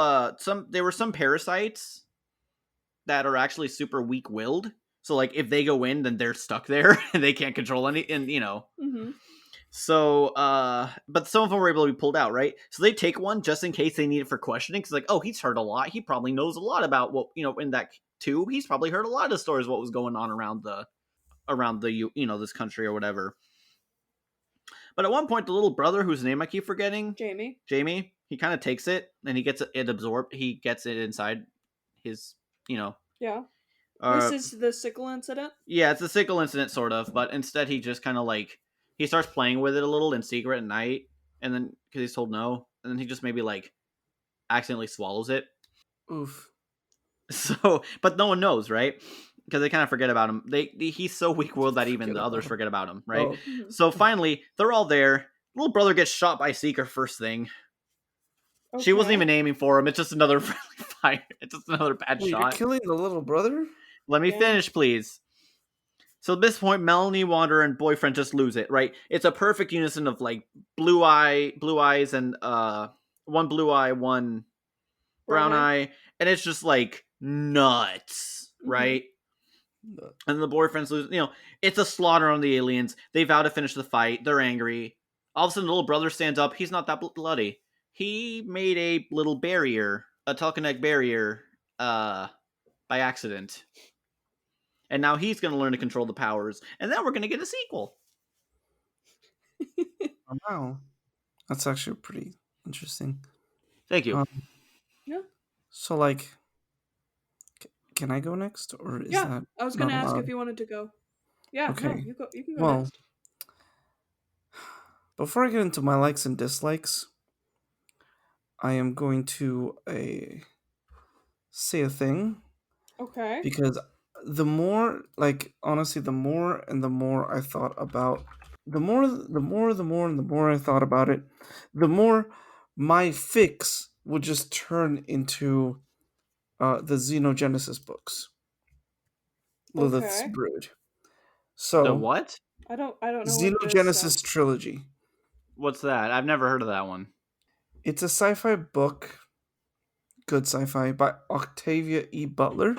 there were some parasites that are actually super weak-willed. So, like, if they go in, then they're stuck there, and they can't control any, and, Mm-hmm. So, but some of them were able to be pulled out, right? So they take one just in case they need it for questioning, because, like, oh, he's heard a lot. He probably knows a lot about what, in that tube, he's probably heard a lot of stories of what was going on around the, this country or whatever. But at one point, the little brother, whose name I keep forgetting, Jamie, he kind of takes it, and he gets it absorbed. He gets it inside his, Yeah. This is the sickle incident? Yeah, it's a sickle incident, sort of, but instead he just kind of, like, he starts playing with it a little in secret at night, and then, because he's told no, and then he just maybe, like, accidentally swallows it. Oof. So, but no one knows, right? Because they kind of forget about him. He's so weak-willed that even the others forget about him, right? Oh. Mm-hmm. So finally, they're all there. Little brother gets shot by Seeker first thing. Okay. She wasn't even aiming for him. It's just another friendly fire. It's just another bad shot. You're killing the little brother? Let me finish, please. So at this point, Melanie, Wanderer, and boyfriend just lose it, right? It's a perfect unison of, like, blue eyes, and one blue eye, one brown eye, and it's just, like, nuts, right? Mm-hmm. And the boyfriend's losing. It's a slaughter on the aliens. They vow to finish the fight. They're angry. All of a sudden, the little brother stands up. He's not that bloody. He made a little barrier, a telekinetic barrier, by accident. And now he's going to learn to control the powers. And then we're going to get a sequel. Oh, wow, that's actually pretty interesting. Thank you. Um, Yeah. so like, can I go next, or is Yeah. that I was not gonna ask if allowed? you wanted to go. Yeah, no, Okay. you can go Well, next. before I get into my likes and dislikes, I am going to say a thing Okay. because the more, like, honestly, the more and the more I thought about, the more I thought about it, the more my fix would just turn into the Xenogenesis books, Lilith's Okay. Brood. The So, what? I don't know what this Xenogenesis sounds. trilogy. What's that? I've never heard of that one. It's a sci-fi book, good sci-fi by Octavia E. Butler.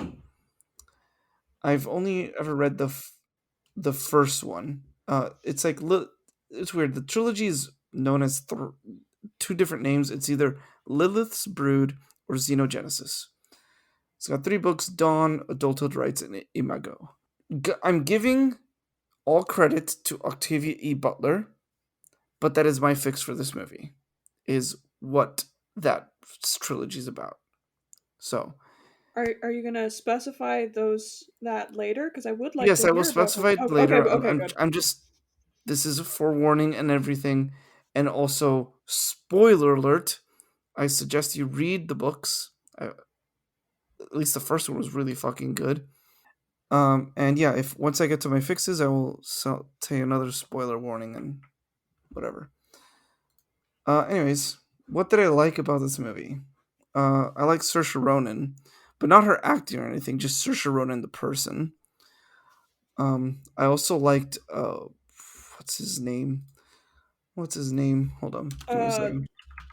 I've only ever read the first one. It's like it's weird. The trilogy is known as two different names. It's either Lilith's Brood or Xenogenesis. It's got three books: Dawn, Adulthood Rights, and Imago. I'm giving all credit to Octavia E. Butler, but that is my fix for this movie. Is what that trilogy is about. So Are you gonna specify those that later? Because I would like yes, to I will hear about them. specify it Oh, okay, later. okay, good. I'm just this is a forewarning and everything, and also spoiler alert. I suggest you read the books. At least the first one was really fucking good. And yeah, if once I get to my fixes, I will say another spoiler warning and whatever. Anyways, what did I like about this movie? I like Saoirse Ronan, but not her acting or anything. Just Saoirse Ronan, the person. I also liked what's his name? What's his name? Hold on, give me a Uh, second.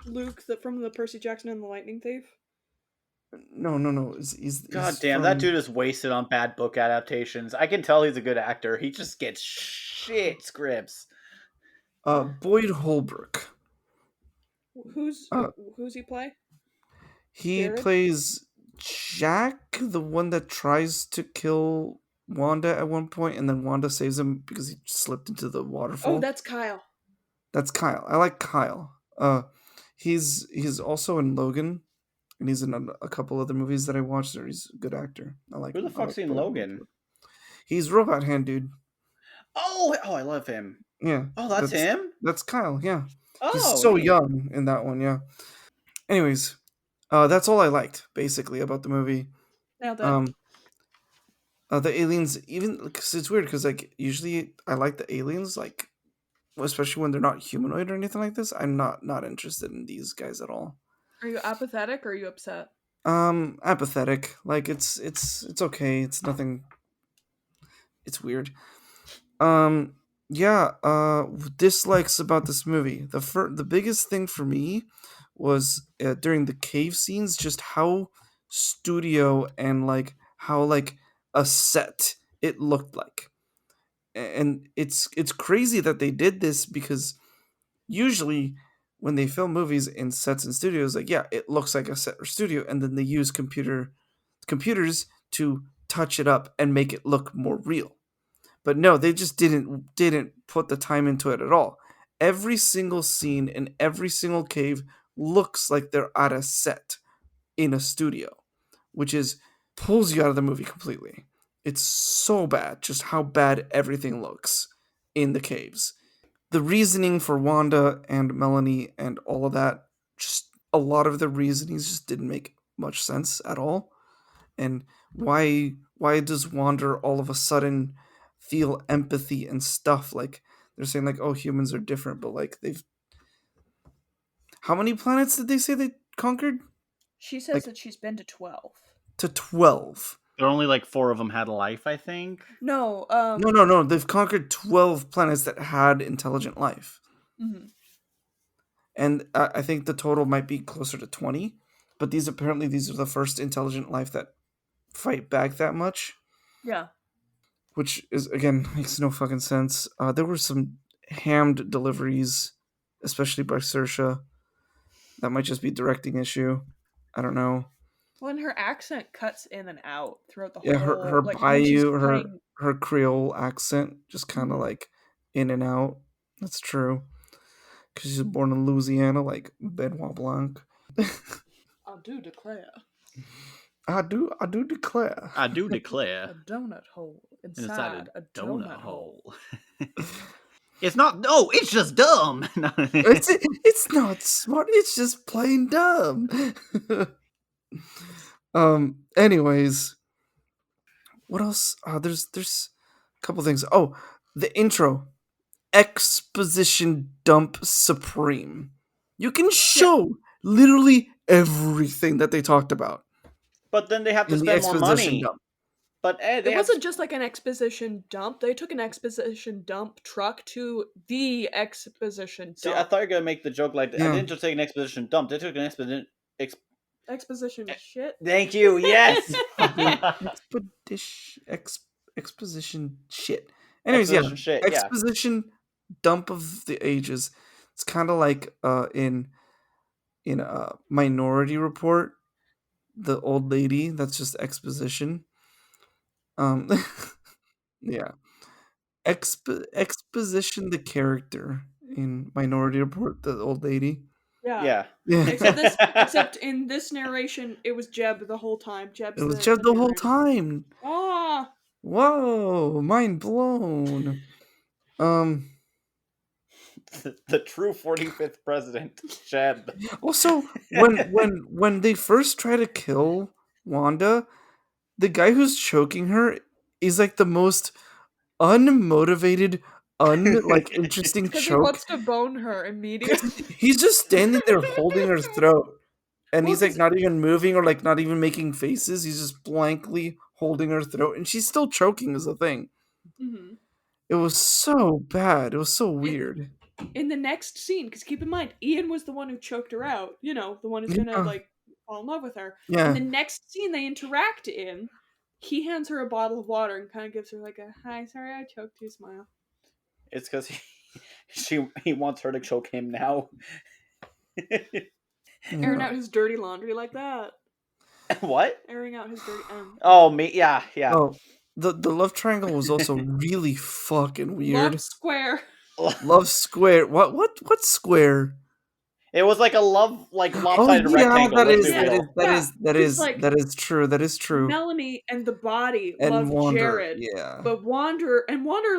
Luke, from the Percy Jackson and the Lightning Thief. No, no, no. God He's damn, that from dude is wasted on bad book adaptations. I can tell he's a good actor. He just gets shit scripts. Boyd Holbrook. Uh, Who's he play? he Jared. plays Jack, the one that tries to kill Wanda at one point, and then Wanda saves him because he slipped into the Oh, waterfall. that's Kyle. That's Kyle. I like Kyle. He's also in Logan, and he's in a couple other movies that I watched. There, he's a good actor. I like Who the him. I fuck's like in Boyd Logan? Holbrook. He's Robot Hand, dude. Oh, I love him. Yeah, Oh, that's him? that's Kyle. Yeah, he's Oh, so neat. young in that one. Yeah. Anyways, that's all I liked basically about the movie. Nailed it. Um, the aliens, even because it's weird because like usually I like the aliens, like especially when they're not humanoid or anything like this. I'm not interested in these guys at all. Are you apathetic or are you upset? Apathetic. Like it's okay. It's nothing. It's weird. Um, yeah. Dislikes about this movie. The biggest thing for me was during the cave scenes, just how studio and like how like a set it looked like. And it's crazy that they did this because usually when they film movies in sets and studios, like yeah, it looks like a set or studio, and then they use computers to touch it up and make it look more real. But no, they just didn't put the time into it at all. Every single scene in every single cave looks like they're at a set in a studio, which is pulls you out of the movie completely. It's so bad just how bad everything looks in the caves. The reasoning for Wanda and Melanie and all of that, just a lot of the reasonings just didn't make much sense at all. And why does Wanda all of a sudden feel empathy and stuff? Like they're saying like, oh, humans are different, but like they've how many planets did they say they conquered? She says Like that she's been to 12. to 12. There are only like four of them had life, I think. No, No, no, no. They've conquered 12 planets that had intelligent life. mhm. And I think the total might be closer to 20. But these are the first intelligent life that fight back that much, Yeah. which is again makes no fucking sense. There were some hammed deliveries, especially by Saoirse. That might just be directing issue. I don't know. Well, and her accent cuts in and out throughout the Yeah, whole, her like when she's Bayou, playing. her Creole accent, just kind of Mhm. like in and out. That's true. because she's born in Louisiana, like Benoit Blanc. I do declare. I do declare. I do A declare. donut hole Inside inside a donut hole. It's not. No, it's just dumb. No. It's not smart. It's just plain dumb. Anyways, what else? There's a couple things. Oh, the intro. Exposition dump supreme. You can show literally everything that they talked about But then they have to in the spend more exposition money. dump. But they It wasn't just like an exposition dump. They took an exposition dump truck to the exposition See, I dump. thought you were gonna make the joke like Yeah. I didn't just take an exposition dump. They took an exposition. Exposition shit. Thank you. Yes. Exposition shit. Anyways, Exposition shit, yeah. exposition dump of the ages. It's kind of like in Minority Report, the old lady. That's just exposition. Yeah, exposition the character in Minority Report, the old lady. Yeah. Yeah. Except in this narration, it was Jeb the whole time. Jeb's It was just the whole narrator. time. Ah. Whoa, mind blown. The true 45th president, Jeb. Also, when they first try to kill Wanda, the guy who's choking her is like the most unmotivated, interesting Because he choke. wants to bone her immediately. He's just standing there holding her throat, and Well, he's like 'cause- not even moving or like not even making faces. He's just blankly holding her throat, and she's still choking as a thing. Mhm. It was so bad. It was so weird. In the next scene, because keep in mind, Ian was the one who choked her out. You know, the one who's gonna Yeah. like fall in love with her. Yeah. In the next scene they interact in, he hands her a bottle of water and kind of gives her like a "Hi, sorry I choked you" smile. It's because he wants her to choke him now. Airing out his dirty laundry like that. What? Airing out his dirty. Oh, me. Yeah. Oh, the love triangle was also really fucking weird. Love square. Love square. What square? It was like a lopsided rectangle. that let's is be real. that is true. That is true. Melanie and the body And love Wander, Jared, yeah. but Wander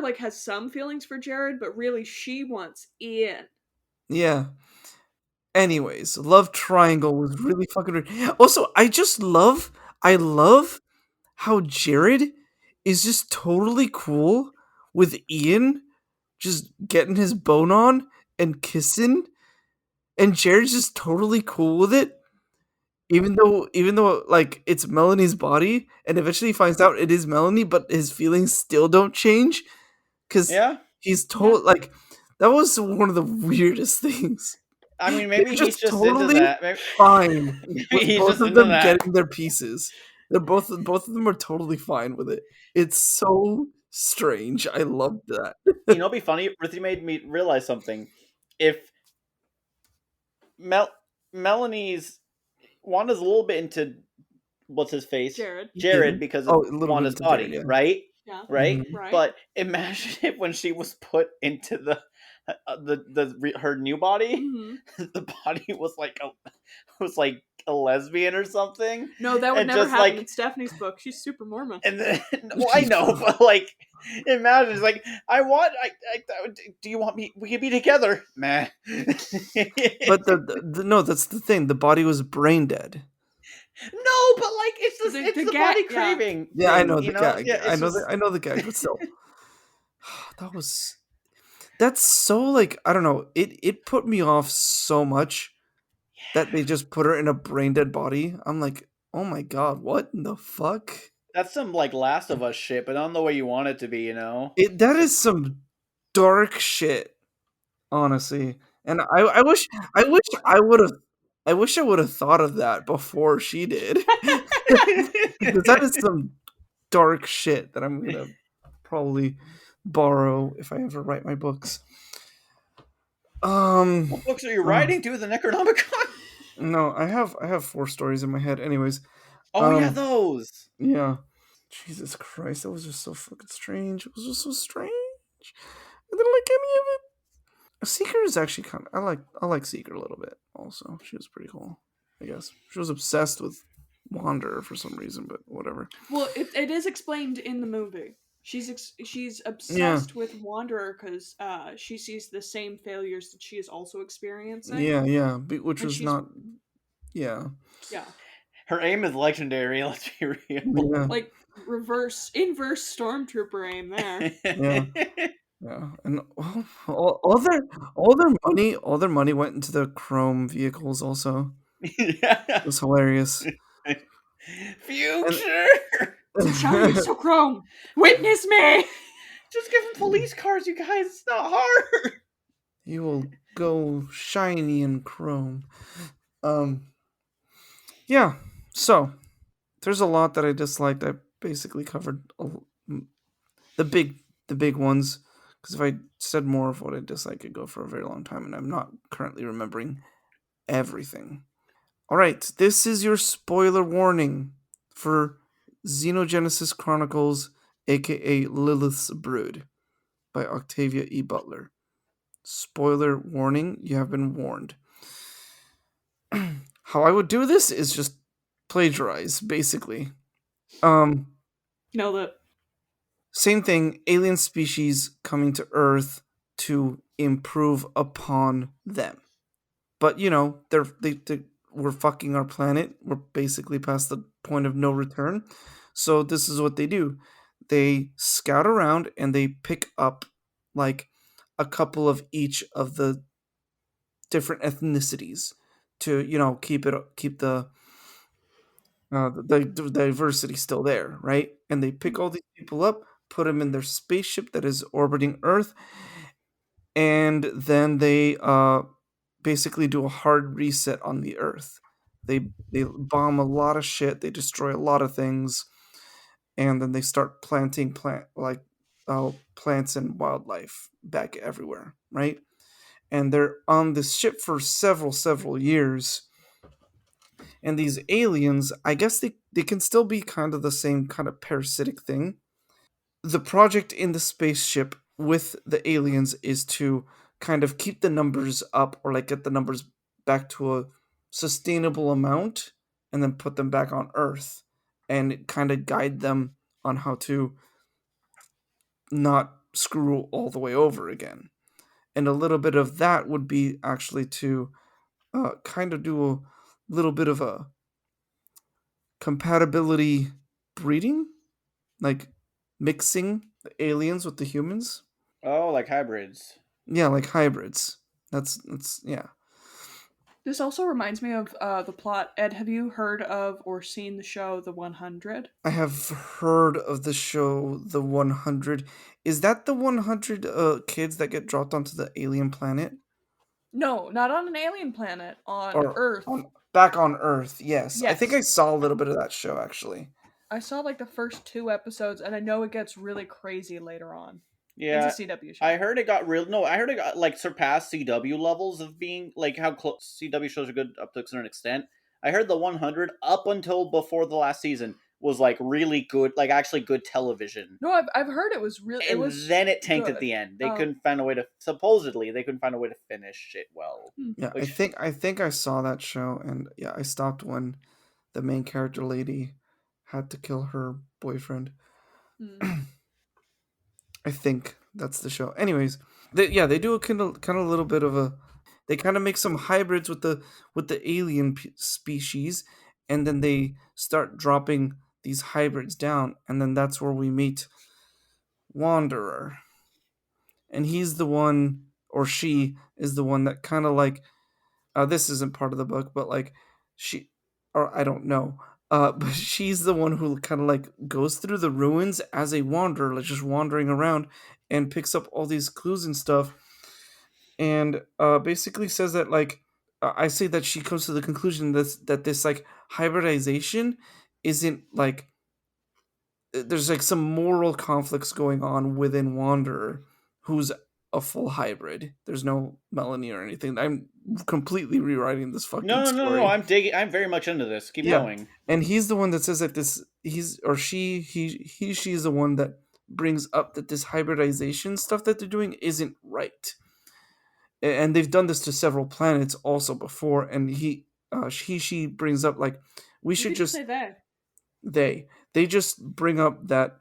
like has some feelings for Jared, but really she wants Ian. Yeah. Anyways, love triangle was really fucking weird. Also, I love how Jared is just totally cool with Ian just getting his bone on and kissing, and Jared's just totally cool with it. Even though like it's Melanie's body, and eventually he finds out it is Melanie, but his feelings still don't change because Yeah. he's like that was one of the weirdest things. I mean, maybe They're he's just totally into that. Maybe, fine with he's both just of into them that. getting their pieces. They're both of them are totally fine with it. It's so strange. I love that. You know, it'd be funny. Ruthie made me realize something. If Melanie's Wanda's a little bit into what's his face, Jared, Ian. because Oh, of a little bit Wanda's into body, Jared, yeah. right? yeah, Right. Mhm. right. But imagine if when she was put into her new body, Mhm. the body was like a lesbian or something. No, that would And never just, happen like- in Stephanie's book. She's super Mormon. And then, well, I know, but like, imagine it's like, do you want me? We can be together, man. But no, that's the thing. The body was brain dead. No, but like, it's The the gag- body yeah. craving. Yeah, I thing, know you the gag. Yeah, I know the gag, but still, that's so like I don't know. It put me off so much that they just put her in a brain dead body. I'm like, oh my god, what in the fuck? That's some like Last of Us shit, but not the way you want it to be. You know. That is some dark shit, honestly. And I wish I would have thought of that before she did. Because that is some dark shit that I'm gonna probably borrow if I ever write my books. What books are you writing? Do the Necronomicon? No, I have 4 stories in my head. Anyways, Oh yeah, those. yeah. Jesus Christ, that was just so fucking strange. It was just so strange. I didn't like any of it. Seeker is actually kind of I like Seeker a little bit. Also, she was pretty cool. I guess she was obsessed with Wanderer for some reason, but whatever. Well, it is explained in the movie. She's Yeah, obsessed with Wanderer because she sees the same failures that she is also experiencing, yeah, which and was she's not. Yeah, yeah, Her aim is legendary. Let's be real. yeah, like inverse stormtrooper aim there. yeah, yeah, and all their money went into the chrome vehicles. Also, it Yeah. was hilarious. And Future. So shiny, so chrome. Witness me. Just give them police cars, you guys. It's not hard. you will go shiny and chrome. Um, yeah. So there's a lot that I disliked. I basically covered the big ones because if I said more of what I dislike, I could go for a very long time, and I'm not currently remembering everything. All right, this is your spoiler warning for Xenogenesis Chronicles, aka Lilith's Brood, by Octavia E. Butler. Spoiler warning: you have been warned. How I would do this is just plagiarize, basically. Um, Nailed it. Same thing, alien species coming to Earth to improve upon them. But they we're fucking our planet. We're basically past the point of no return. So this is what they do. They scout around and they pick up like a couple of each of the different ethnicities to keep the diversity still there, right? And they pick all these people up, put them in their spaceship that is orbiting Earth, and then they basically do a hard reset on the Earth. They bomb a lot of shit, they destroy a lot of things, and then they start planting plants and wildlife back everywhere, right? And they're on this ship for several years, and these aliens, I guess they can still be kind of the same kind of parasitic thing. The project in the spaceship with the aliens is to kind of keep the numbers up, or like get the numbers back to a sustainable amount and then put them back on Earth and kind of guide them on how to not screw all the way over again. And a little bit of that would be actually to kind of do a little bit of a compatibility breeding, like mixing the aliens with the humans. Oh, like hybrids. Yeah, like hybrids. That's yeah. This also reminds me of the plot. Ed, have you heard of or seen the show The 100? I have heard of the show The 100. Is that the 100 kids that get dropped onto the alien planet No, not on an alien planet, on or Earth. on back on Earth? Yes. I think I Yes. saw a little bit of that show actually. I saw like the first 2 episodes, and I know it gets really crazy later on. It's a Yeah, CW show. I heard it got real. No, I heard it got like surpassed CW levels of being like how close CW shows are good up to a certain extent. I heard the 100 up until before the last season was like really good, like actually good television. No, I've heard it was really it And was then it tanked at good. the end. They Oh. couldn't find a way to supposedly they couldn't find a way to finish it well. Yeah, I Which think I think I saw that show, and yeah, I stopped when the main character lady had to kill her boyfriend. Hmm. I think that's the show. Anyways, they do a kind of little bit of a. They kind of make some hybrids with the alien species, and then they start dropping these hybrids down, and then that's where we meet Wanderer, and he's the one, or she is the one that kind of like. This isn't part of the book, but like she, or I don't know. But she's the one who kind of like goes through the ruins as a wanderer, like just wandering around, and picks up all these clues and stuff, and basically says that like I say that she comes to the conclusion that this like hybridization isn't like there's like some moral conflicts going on within Wanderer, who's a full hybrid. There's no Melanie or anything. I'm completely rewriting this fucking no. story. I'm digging. I'm very much into this. Keep Yeah, going. and he's the one that says that this he's or she's the one that brings up that this hybridization stuff that they're doing isn't right. and they've done this to several planets also before. And she brings up like we You should could just just say that. they just bring up that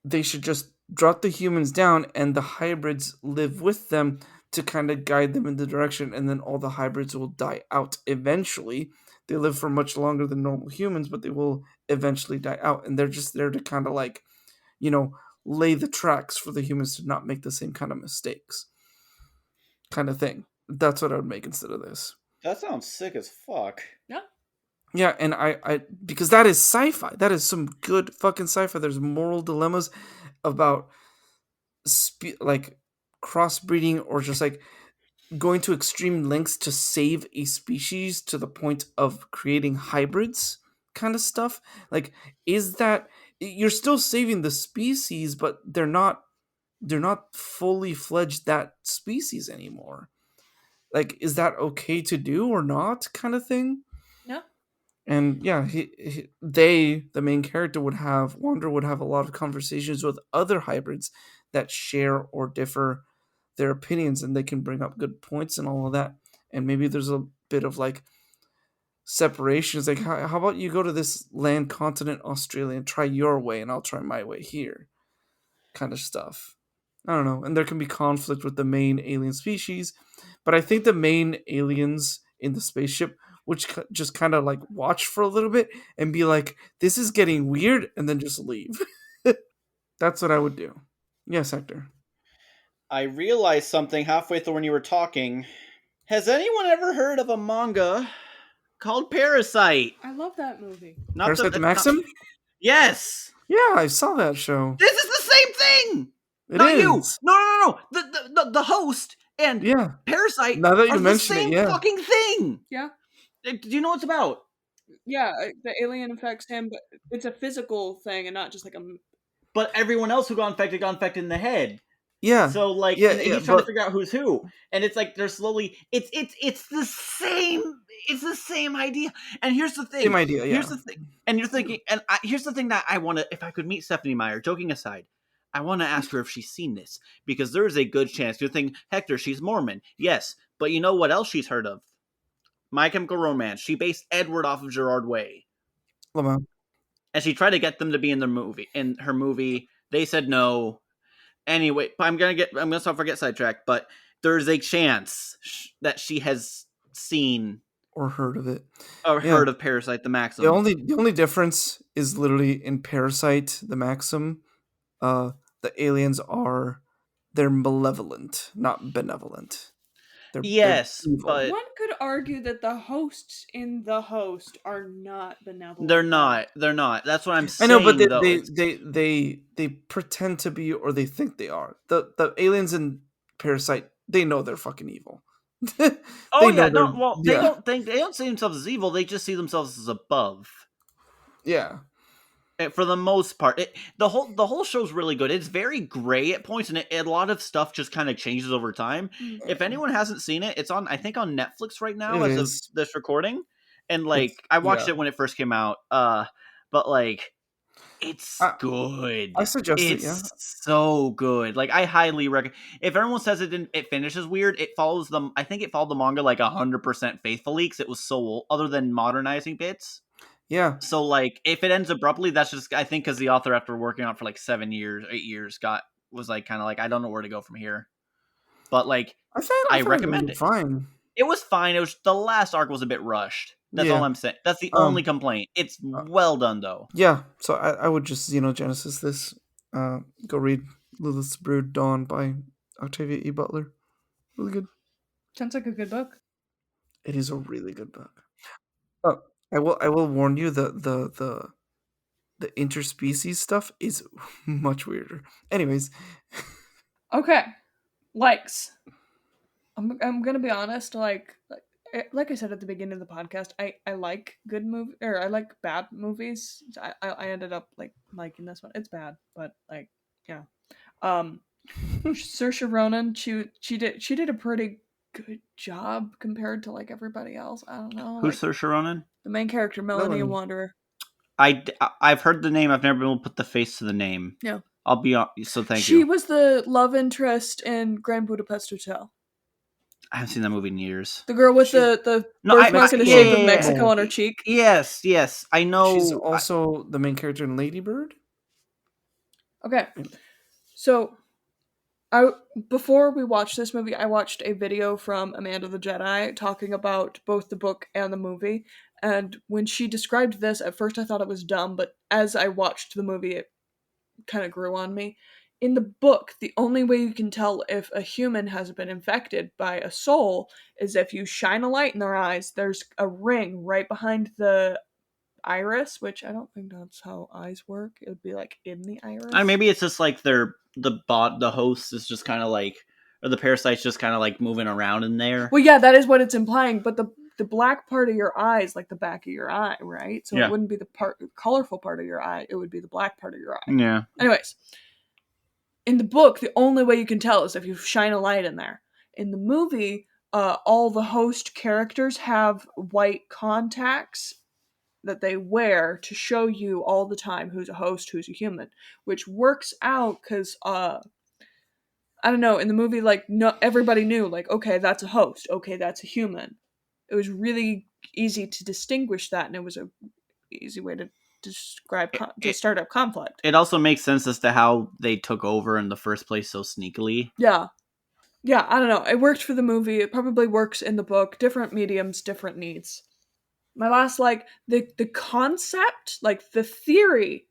they should just drop the humans down and the hybrids live with them to kind of guide them in the direction, and then all the hybrids will die out eventually. They live for much longer than normal humans, but they will eventually die out, and they're just there to kind of like, you know, lay the tracks for the humans to not make the same kind of mistakes, kind of thing. That's what I would make instead of this. That sounds sick as fuck. Yeah. Yeah, and I because that is sci-fi. That is some good fucking sci-fi. There's moral dilemmas about like crossbreeding, or just like going to extreme lengths to save a species to the point of creating hybrids, kind of stuff. Like, is that you're still saving the species, but they're not fully fledged that species anymore. Like, is that okay to do or not, kind of thing? Yeah. And yeah, the main character Wander would have a lot of conversations with other hybrids that share or differ their opinions, and they can bring up good points and all of that. And maybe there's a bit of like separation. It's like, how about you go to this land continent, Australia, and try your way, and I'll try my way here, kind of stuff. I don't know. And there can be conflict with the main alien species, but I think the main aliens in the spaceship would just kind of like watch for a little bit and be like, "This is getting weird," and then just leave. That's what I would do. Yes, Hector. I realized something halfway through when you were talking. Has anyone ever heard of a manga called Parasite? I love that movie. Not Parasite the not- Maxim? yes! Yeah, I saw that show. This is the same thing! It Not is. you! No! The host and Yeah. Parasite Now that you are the mention it, same yeah. fucking thing! Yeah. Do you know what it's about? Yeah, the alien affects him, but it's a physical thing and not just like a. But everyone else who got infected in the head. Yeah. So like, Yeah, and yeah, he's trying to but figure out who's who, and it's like they're slowly. It's the same idea. And here's the thing. same idea, yeah. Here's the thing. And you're thinking, here's the thing that I want to. If I could meet Stephanie Meyer, joking aside, I want to ask her if she's seen this, because there is a good chance you're thinking, Hector, she's Mormon, yes, but you know what else she's heard of? My Chemical Romance. She based Edward off of Gerard Way, Lamont. and she tried to get them to be in her movie. They said no. Anyway, I'm gonna stop for get sidetracked, but there's a chance that she has seen Or heard of it. or Yeah. heard of Parasite the Maxim. The only difference is literally in Parasite, the Maxim, the aliens they're malevolent, not benevolent. They're Yes, evil. but One could argue that the hosts in The Host are not benevolent. they're not. They're not. That's what I'm I saying. know, but though. they pretend to be, or they think they are. The aliens in Parasite, they know they're fucking evil. Oh They know yeah, no. they're- Well, yeah. they don't see themselves as evil. They just see themselves as above. Yeah. For the most part, the whole show's really good. It's very gray at points, and a lot of stuff just kind of changes over time. If anyone hasn't seen it, it's on I think on Netflix right now It as is. of this recording. And like I watched it when it first came out, but like it's good. I suggest it, it's yeah. so good. Like I highly recommend. If everyone says it finishes weird, it follows them. I think it followed the manga like 100% faithfully because it was so old, other than modernizing bits. Yeah. So, like, if it ends abruptly, that's just, I think, because the author, after working on it for, like, 8 years, was, like, kind of like, I don't know where to go from here. But, like, I recommend it. Fine. It was fine. It was, the last arc was a bit rushed. That's all I'm saying. That's the only complaint. It's well done, though. Yeah, so I would just, Genesis this. Go read Lilith's Brood Dawn by Octavia E. Butler. Really good. Sounds like a good book. It is a really good book. I will warn you, the interspecies stuff is much weirder. Anyways. Okay. Likes. I'm gonna be honest, like I said at the beginning of the podcast, I like good movie, or I like bad movies. I ended up like liking this one. It's bad, but like, yeah. Saoirse Ronan, she did a pretty good job compared to like everybody else. I don't know. Who's Saoirse Ronan? The main character, Melanie Melanie. Wanderer. I've heard the name. I've never been able to put the face to the name. Yeah. I'll be on. So thank She you. was the love interest in Grand Budapest Hotel. I haven't seen that movie in years. The girl with the No, birthmark in the yeah, shape of yeah, Mexico yeah. on her cheek. Yes, I know. She's also the main character in Lady Bird. Okay, so before we watched this movie, I watched a video from Amanda the Jedi talking about both the book and the movie. And when she described this, at first I thought it was dumb, but as I watched the movie, it kind of grew on me. In the book, the only way you can tell if a human has been infected by a soul is if you shine a light in their eyes. There's a ring right behind the iris, which I don't think that's how eyes work. It would be like in the iris. Maybe it's just like the host is just kind of like, or the parasite's just kind of like moving around in there. Well, yeah, that is what it's implying. But the black part of your eye is like the back of your eye, right? So Yeah. it wouldn't be the colorful part of your eye. It would be the black part of your eye. Yeah. Anyways, in the book, the only way you can tell is if you shine a light in there. In the movie, all the host characters have white contacts that they wear to show you all the time who's a host, who's a human, which works out because I don't know, in the movie, like, no, everybody knew, like, okay, that's a host, okay, that's a human. It was really easy to distinguish that, and it was a easy way to describe to start up conflict. It also makes sense as to how they took over in the first place so sneakily. Yeah, I don't know. It worked for the movie. It probably works in the book. Different mediums, different needs. My last, like, the concept, like, the theory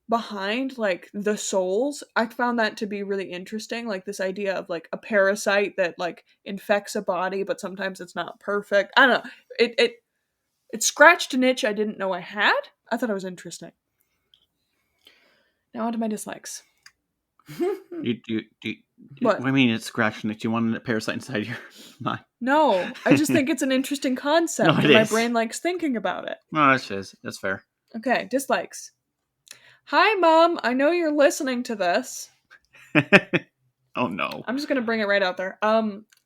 behind, like, the souls, I found that to be really interesting. Like, this idea of, like, a parasite that, like, infects a body, but sometimes it's not perfect. I don't know. It scratched an itch I didn't know I had. I thought it was interesting. Now on to my dislikes. What? I mean, it's scratching it. Do you want a parasite inside your mind? No, I just think it's an interesting concept, No, it and my is. brain likes thinking about it. No, that's fair. Okay, dislikes. Hi, Mom. I know you're listening to this. Oh no. I'm just gonna bring it right out there.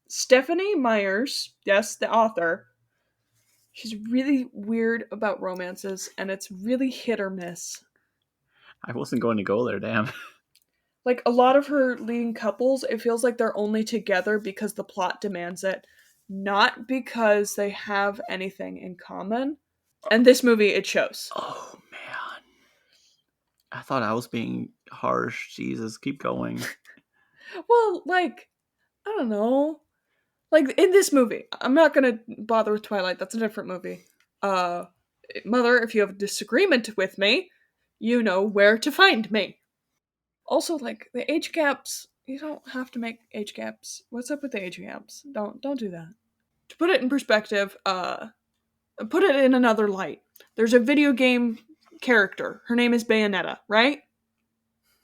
Stephanie Myers, yes, the author. She's really weird about romances, and it's really hit or miss. I wasn't going to go there, damn. Like, a lot of her leading couples, it feels like they're only together because the plot demands it, not because they have anything in common. And this movie, it shows. Oh, man. I thought I was being harsh. Jesus, keep going. Well, like, I don't know. Like, in this movie, I'm not gonna bother with Twilight, that's a different movie. Mother, if you have a disagreement with me, you know where to find me. Also, like, the age gaps, you don't have to make age gaps. What's up with the age gaps? Don't do that. To put it in perspective, put it in another light. There's a video game character. Her name is Bayonetta, right?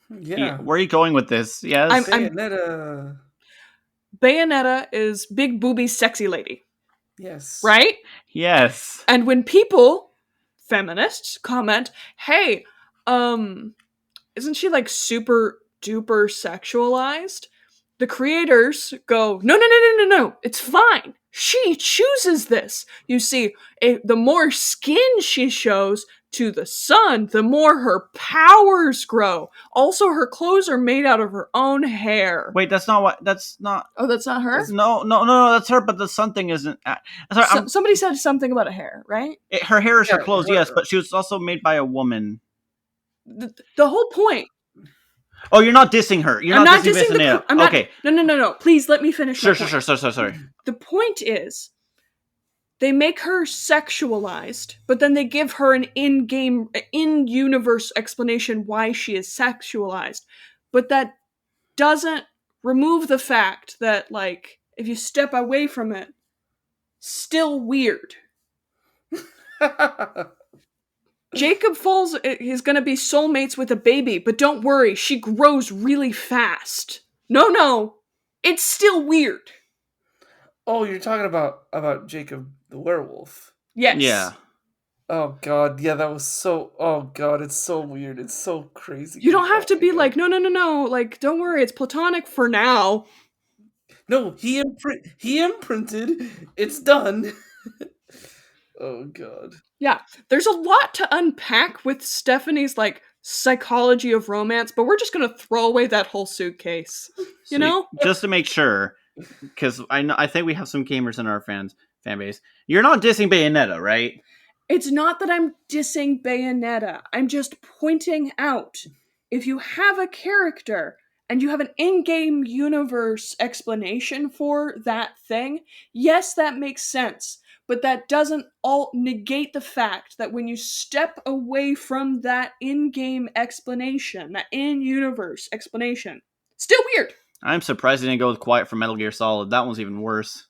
Yeah. Where are you going with this? Yes. Bayonetta. Bayonetta is big booby sexy lady, Yes. right? Yes. And when people, feminists, comment, hey, isn't she like super duper sexualized? The creators go, no, it's fine. She chooses this. You see, the more skin she shows to the sun, the more her powers grow. Also, her clothes are made out of her own hair. Wait, that's not. Oh, that's not her? No, that's her, but the sun thing isn't. Sorry, somebody said something about a hair, right? her hair is her Yeah, clothes, yes, but she was also made by a woman. The whole point. Oh, you're not dissing her. You're not dissing Bayonetta. I'm not, okay. No. Please let me finish. Sure. Sorry. The point is, they make her sexualized, but then they give her an in-game, in-universe explanation why she is sexualized. But that doesn't remove the fact that, like, if you step away from it, still weird. Jacob Falls is gonna be soulmates with a baby, but don't worry, she grows really fast. No, it's still weird. Oh, you're talking about Jacob the werewolf. Yes. Yeah. Oh god, yeah, that was so. Oh god, it's so weird. It's so crazy. You don't have to be like, no. Like, don't worry, it's platonic for now. No, he imprinted. It's done. Oh god. Yeah, there's a lot to unpack with Stephanie's, like, psychology of romance, but we're just gonna throw away that whole suitcase. You know? Just to make sure, because I think we have some gamers in our fan base. You're not dissing Bayonetta, right? It's not that I'm dissing Bayonetta. I'm just pointing out if you have a character and you have an in-game universe explanation for that thing, yes, that makes sense. But that doesn't all negate the fact that when you step away from that in-game explanation, that in-universe explanation, still weird. I'm surprised they didn't go with Quiet from Metal Gear Solid. That one's even worse.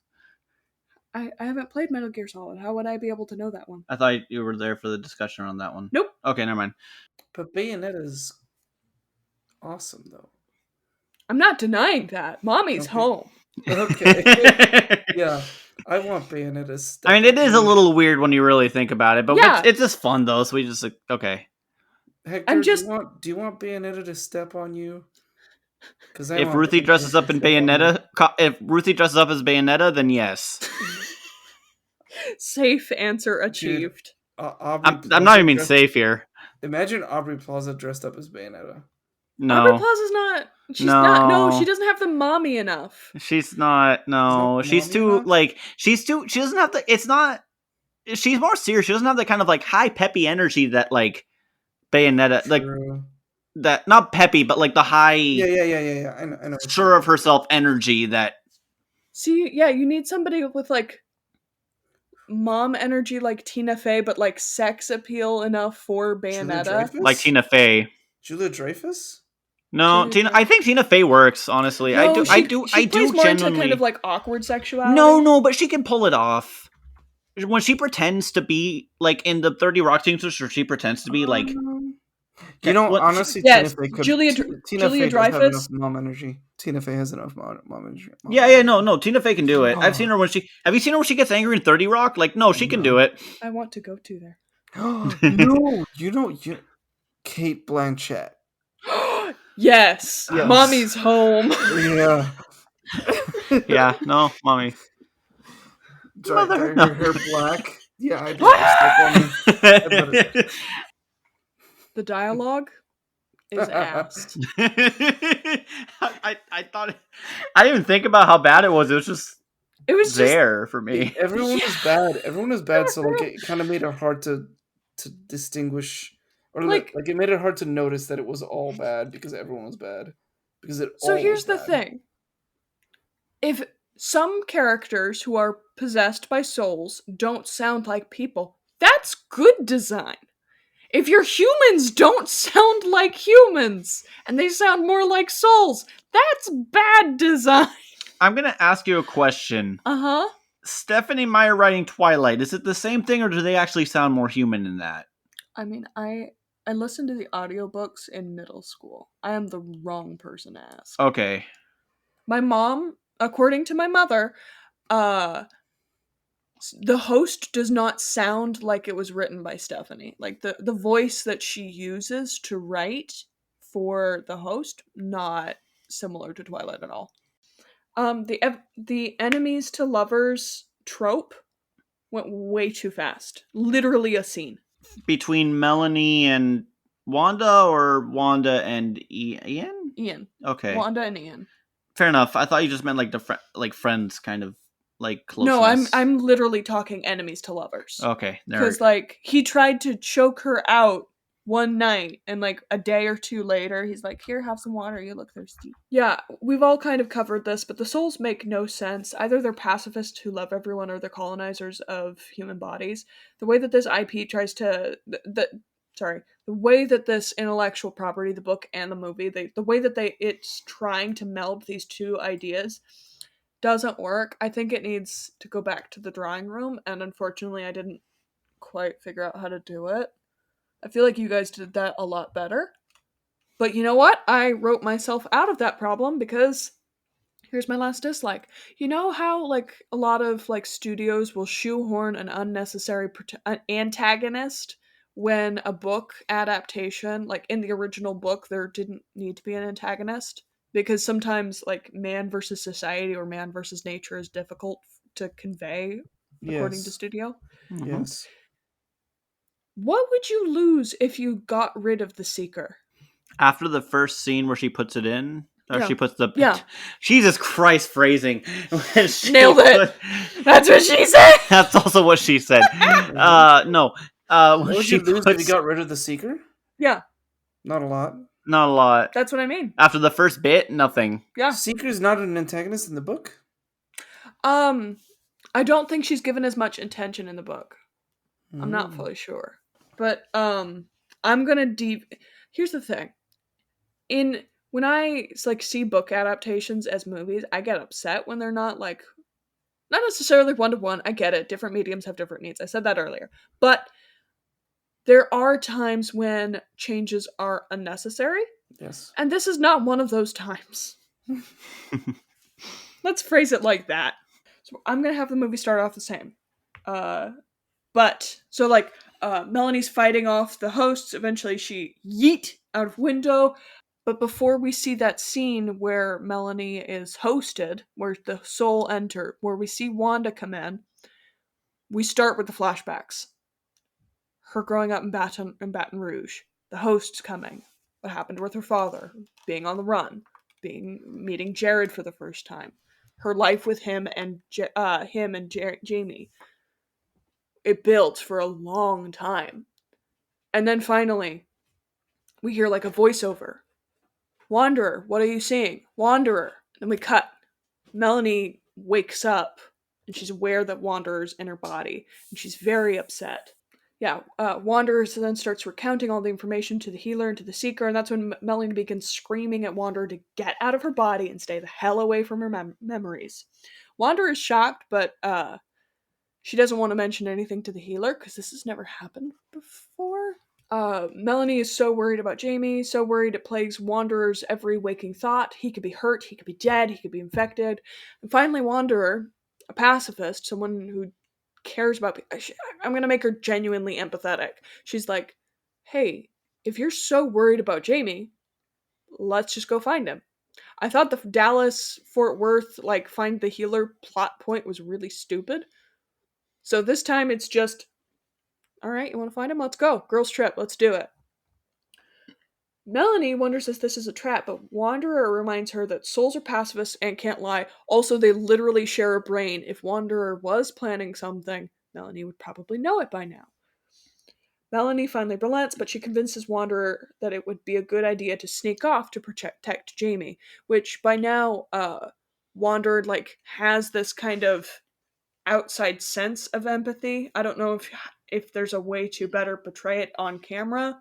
I haven't played Metal Gear Solid. How would I be able to know that one? I thought you were there for the discussion on that one. Nope. Okay, never mind. But Bayonetta's awesome, though. I'm not denying that. Mommy's Okay. home. Okay. Yeah, I want Bayonetta. I mean, it is a little weird when you really think about it, but Yeah. it's just fun though. So we just okay. Hector, just- do you want Bayonetta to step on you? Because If Ruthie dresses up in Bayonetta, if Ruthie dresses up as Bayonetta, then yes. Safe answer achieved. I'm not even being safe here. Imagine Aubrey Plaza dressed up as Bayonetta. Aubrey No, Plaza's not. She's No. not. No, she doesn't have the mommy enough. she's not. No, She's not she's mommy too enough? like she's too. She doesn't have the. It's not. She's more serious. She doesn't have the kind of like high peppy energy that like Bayonetta like True. that. Not peppy, but like the high Yeah. I know. sure of herself energy that. See, yeah, you need somebody with like mom energy, like Tina Fey, but like sex appeal enough for Bayonetta. Dreyfus? Like Tina Fey. Julia Dreyfus? No, Tina I think Tina Fey works. Honestly, No, I do She plays more genuinely. into kind of like awkward sexuality. No, but she can pull it off. When she pretends to be like in the 30 Rock Teamsters, or she pretends to be like. You know, What- honestly, Yes, Tina Fey could. Julia Tina Fey Fey does have Dreyfus? enough mom energy. Tina Fey has enough mom energy. Yeah, no. Tina Fey can do it. I've Oh. seen her when she. Have you seen her when she gets angry in 30 Rock? Like, no, she can do it. I want to go to there. No, you Kate Blanchett. Yes, Yes. mommy's home. Yeah. Yeah, no, mommy. Mother, Her no. hair black. Yeah, I did. Step on me. The dialogue is ass. I thought. I didn't even think about how bad it was. It was just It was just there for me. Everyone was bad. Everyone was bad. So like, it kind of made it hard to distinguish, or like it made it hard to notice that it was all bad because everyone was bad. Because it. So all here's the was bad. thing. If some characters who are possessed by souls don't sound like people, that's good design. If your humans don't sound like humans and they sound more like souls, that's bad design. I'm gonna ask you a question. Uh-huh. Stephanie Meyer writing Twilight, is it the same thing or do they actually sound more human in that? I mean, I listened to the audiobooks in middle school. I am the wrong person to ask. Okay. My mom, according to my mother, the host does not sound like it was written by Stephanie. Like the voice that she uses to write for the host, not similar to Twilight at all. The enemies to lovers trope went way too fast. Literally a scene. Between Melanie and Wanda or Wanda and Ian? Ian. Okay. Wanda and Ian. Fair enough. I thought you just meant like like friends kind of like closeness. No, I'm literally talking enemies to lovers. Okay. Because like he tried to choke her out one night and like a day or two later he's like, here, have some water, you look thirsty. Yeah, we've all kind of covered this, but the souls make no sense. Either they're pacifists who love everyone or they're colonizers of human bodies. The way that this IP tries to the way that this intellectual property, the book and the movie, the way that it's trying to meld these two ideas doesn't work. I think it needs to go back to the drawing room, and unfortunately I didn't quite figure out how to do it. I feel like you guys did that a lot better. But you know what? I wrote myself out of that problem because here's my last dislike. You know how like a lot of like studios will shoehorn an unnecessary antagonist when a book adaptation, like in the original book, there didn't need to be an antagonist? Because sometimes like man versus society or man versus nature is difficult to convey according to studio. Yes. What would you lose if you got rid of the Seeker? After the first scene where she puts it in, Or Yeah. she puts the... Yeah. Jesus Christ, phrasing. When she Nailed it. That's what she said. That's also what she said. No. What When would she you lose if you puts... got rid of the Seeker? Yeah, Not a lot. Not a lot. that's what I mean. After the first bit, nothing. Yeah. Seeker's not an antagonist in the book? I don't think she's given as much attention in the book. I'm not Mm. fully sure. But I'm gonna here's the thing. When I like see book adaptations as movies, I get upset when they're not like not necessarily one to one. I get it. Different mediums have different needs. I said that earlier. But there are times when changes are unnecessary, Yes. and this is not one of those times. Let's phrase it like that. So I'm gonna have the movie start off the same. But so like Melanie's fighting off the hosts. Eventually, she yeet out of window. But before we see that scene where Melanie is hosted, where the soul enter, where we see Wanda come in, we start with the flashbacks. Her growing up in Baton Rouge, the hosts coming, what happened with her father, being on the run, meeting Jared for the first time, her life with him and Jamie. It built for a long time. And then finally, we hear like a voiceover. Wanderer, what are you seeing? Wanderer. Then we cut. Melanie wakes up and she's aware that Wanderer's in her body and she's very upset. Yeah, Wanderer then starts recounting all the information to the healer and to the seeker, and that's when Melanie begins screaming at Wanderer to get out of her body and stay the hell away from her memories. Wanderer is shocked, but she doesn't want to mention anything to the healer because this has never happened before. Melanie is so worried about Jamie, so worried it plagues Wanderer's every waking thought. He could be hurt, he could be dead, he could be infected. And finally, Wanderer, a pacifist, someone who cares about I'm going to make her genuinely empathetic. She's like, hey, if you're so worried about Jamie, let's just go find him. I thought the Dallas Fort Worth like find the healer plot point was really stupid. So this time it's just, all right, you want to find him? Let's go. Girls trip. Let's do it. Melanie wonders if this is a trap, but Wanderer reminds her that souls are pacifists and can't lie. Also, they literally share a brain. If Wanderer was planning something, Melanie would probably know it by now. Melanie finally relents, but she convinces Wanderer that it would be a good idea to sneak off to protect Jamie, which by now, Wanderer like has this kind of outside sense of empathy. I don't know if there's a way to better portray it on camera.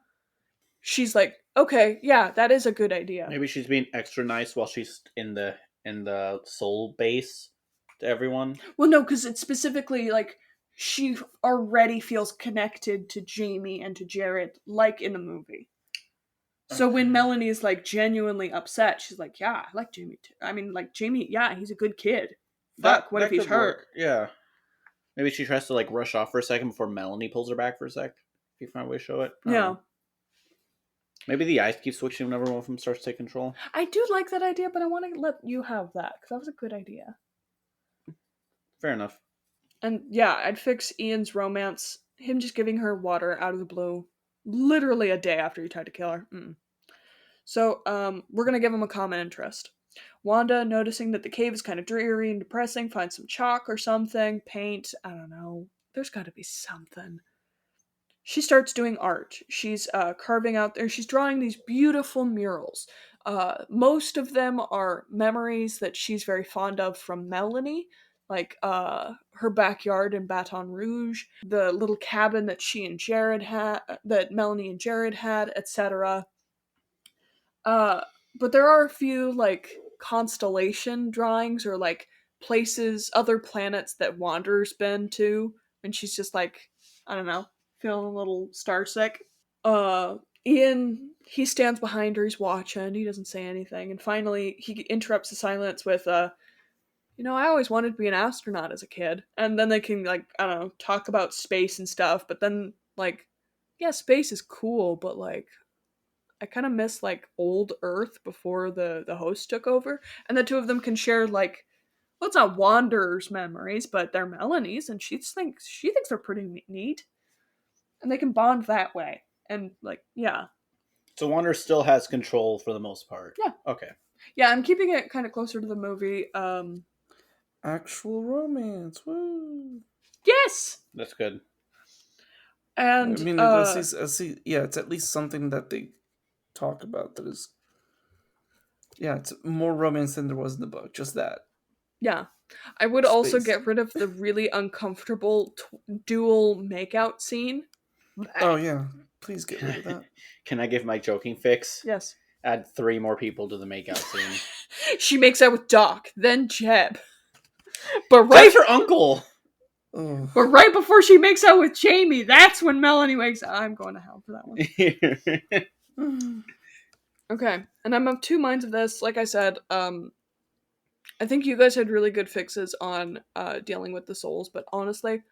She's like, okay, yeah, that is a good idea. Maybe she's being extra nice while she's in the soul base to everyone. Well, no, because it's specifically like she already feels connected to Jamie and to Jared, like in the movie. So when Melanie is like genuinely upset, she's like, yeah, I like Jamie too. I mean, like Jamie, yeah, he's a good kid. Fuck, what if he's hurt? Work. Yeah. Maybe she tries to like rush off for a second before Melanie pulls her back for a sec. If you find a way to show it. Yeah. Maybe the eyes keep switching whenever one of them starts to take control. I do like that idea, but I want to let you have that, because that was a good idea. Fair enough. And yeah, I'd fix Ian's romance, him just giving her water out of the blue, literally a day after he tried to kill her. So, we're gonna give him a common interest. Wanda, noticing that the cave is kind of dreary and depressing, finds some chalk or something, paint, I don't know. There's gotta be something. She starts doing art. She's carving out there. She's drawing these beautiful murals. Most of them are memories that she's very fond of from Melanie, like her backyard in Baton Rouge, the little cabin that she and Jared had, that Melanie and Jared had, etc. But there are a few like constellation drawings or like places, other planets that Wanderer's been to, and she's just like, I don't know, feeling a little starsick. Ian, he stands behind her, he's watching, he doesn't say anything, and finally he interrupts the silence with, I always wanted to be an astronaut as a kid. And then they can, like, I don't know, talk about space and stuff, but then, like, yeah, space is cool, but, like, I kind of miss, like, old Earth before the host took over. And the two of them can share, like, well, it's not Wanderer's memories, but they're Melanie's, and she thinks they're pretty neat. And they can bond that way. And, like, yeah. So Wander still has control for the most part. Yeah. Okay. Yeah, I'm keeping it kind of closer to the movie. Actual romance. Woo! Yes, That's good. I and mean, yeah, it's at least something that they talk about that is, yeah, it's more romance than there was in the book. Just that yeah, I would also space. get rid of the really uncomfortable dual makeout scene. Oh Blech. yeah, please get rid of that. Can I give my joking fix? Yes. Add 3 more people to the makeout scene. She makes out with Doc, then Jeb. But That's her uncle. Oh, before she makes out with Jamie, that's when Melanie wakes up. I'm going to hell for that one. Okay, and I'm of two minds of this. Like I said, I think you guys had really good fixes on dealing with the souls, but honestly,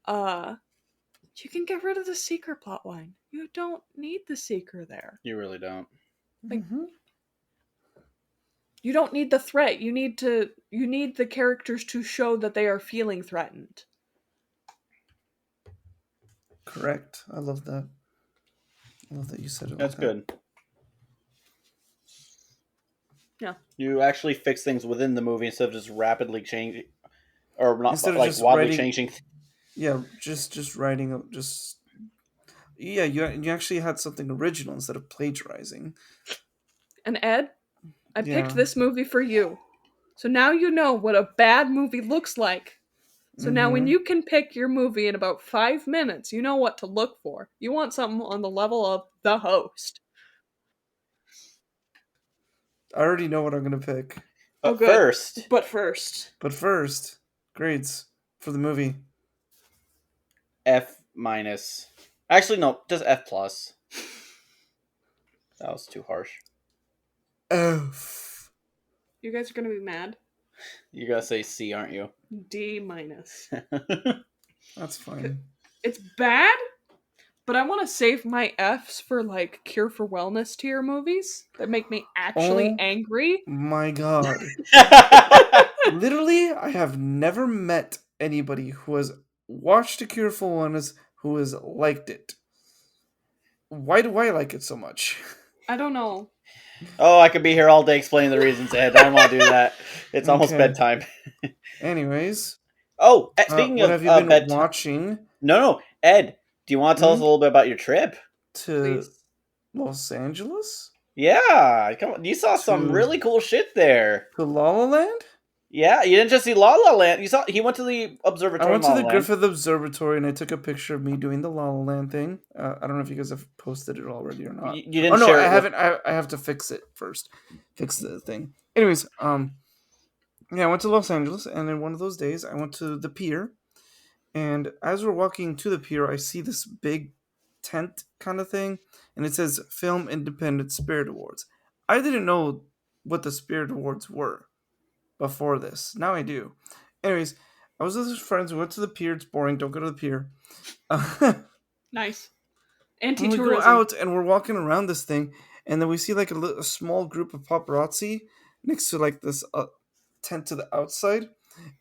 uh, you can get rid of the seeker plotline. You don't need the seeker there. You really don't. Like, mm-hmm. you don't need the threat. You need the characters to show that they are feeling threatened. Correct. I love that. I love that you said it like That's that. good. Yeah. You actually fix things within the movie instead of just rapidly changing, or not, Instead but of like just wildly writing, changing. yeah, just writing, just yeah, you actually had something original instead of plagiarizing. And Ed, I picked Yeah. this movie for you. So now you know what a bad movie looks like. So now when Mm-hmm. you can pick your movie in about 5 minutes, you know what to look for. You want something on the level of The Host. I already know what I'm gonna pick. Oh, But good. first, But first, But first, grades for the movie. F minus. Actually, no, just F plus. That was too harsh. F. you guys are gonna be mad. You gotta say C, aren't you? D minus. That's fine. It's bad, but I want to save my Fs for like Cure for Wellness tier movies that make me actually Oh angry. my god. Literally, I have never met anybody who has watched A Cure for Wellness who has liked it. Why do I like it so much? I don't know. Oh, I could be here all day explaining the reasons, Ed. I don't want to do that. It's almost Okay. bedtime. Anyways, Oh, speaking what of have you been bedtime. watching? No, Ed, do you want to tell us a Hmm? little bit about your trip? To Please. Los Angeles? Yeah, come on. You saw some To really cool shit there. La La Land? Yeah, you didn't just see La La Land. You saw he went to the I observatory in went to La La the Land. Griffith Observatory and I took a picture of me doing the La La Land thing. I don't know if you guys have posted it already or not. You Oh didn't no, share I it with. haven't. I have to fix it first. Fix the thing. Anyways, yeah, I went to Los Angeles, and in one of those days, I went to the pier. And as we're walking to the pier, I see this big tent kind of thing, and it says Film Independent Spirit Awards. I didn't know what the Spirit Awards were before this. Now I do. Anyways, I was with friends. We went to the pier. It's boring. Don't go to the pier. Nice. And we go Anti-tourism. out and we're walking around this thing, and then we see like a small group of paparazzi next to like this tent to the outside,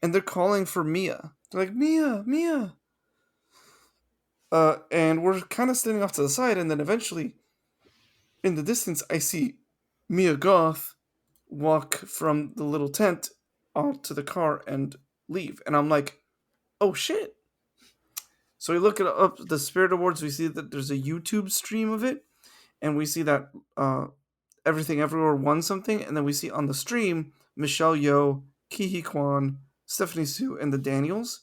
and they're calling for Mia. They're like, Mia, Mia. And we're kind of standing off to the side, and then eventually, in the distance, I see Mia Goth walk from the little tent onto the car and leave, and I'm like, oh shit. So we look it up the Spirit Awards. We see that there's a YouTube stream of it, and we see that Everything Everywhere won something, and then we see on the stream Michelle Yeoh, Ki Kwan, Stephanie Sue, and the Daniels.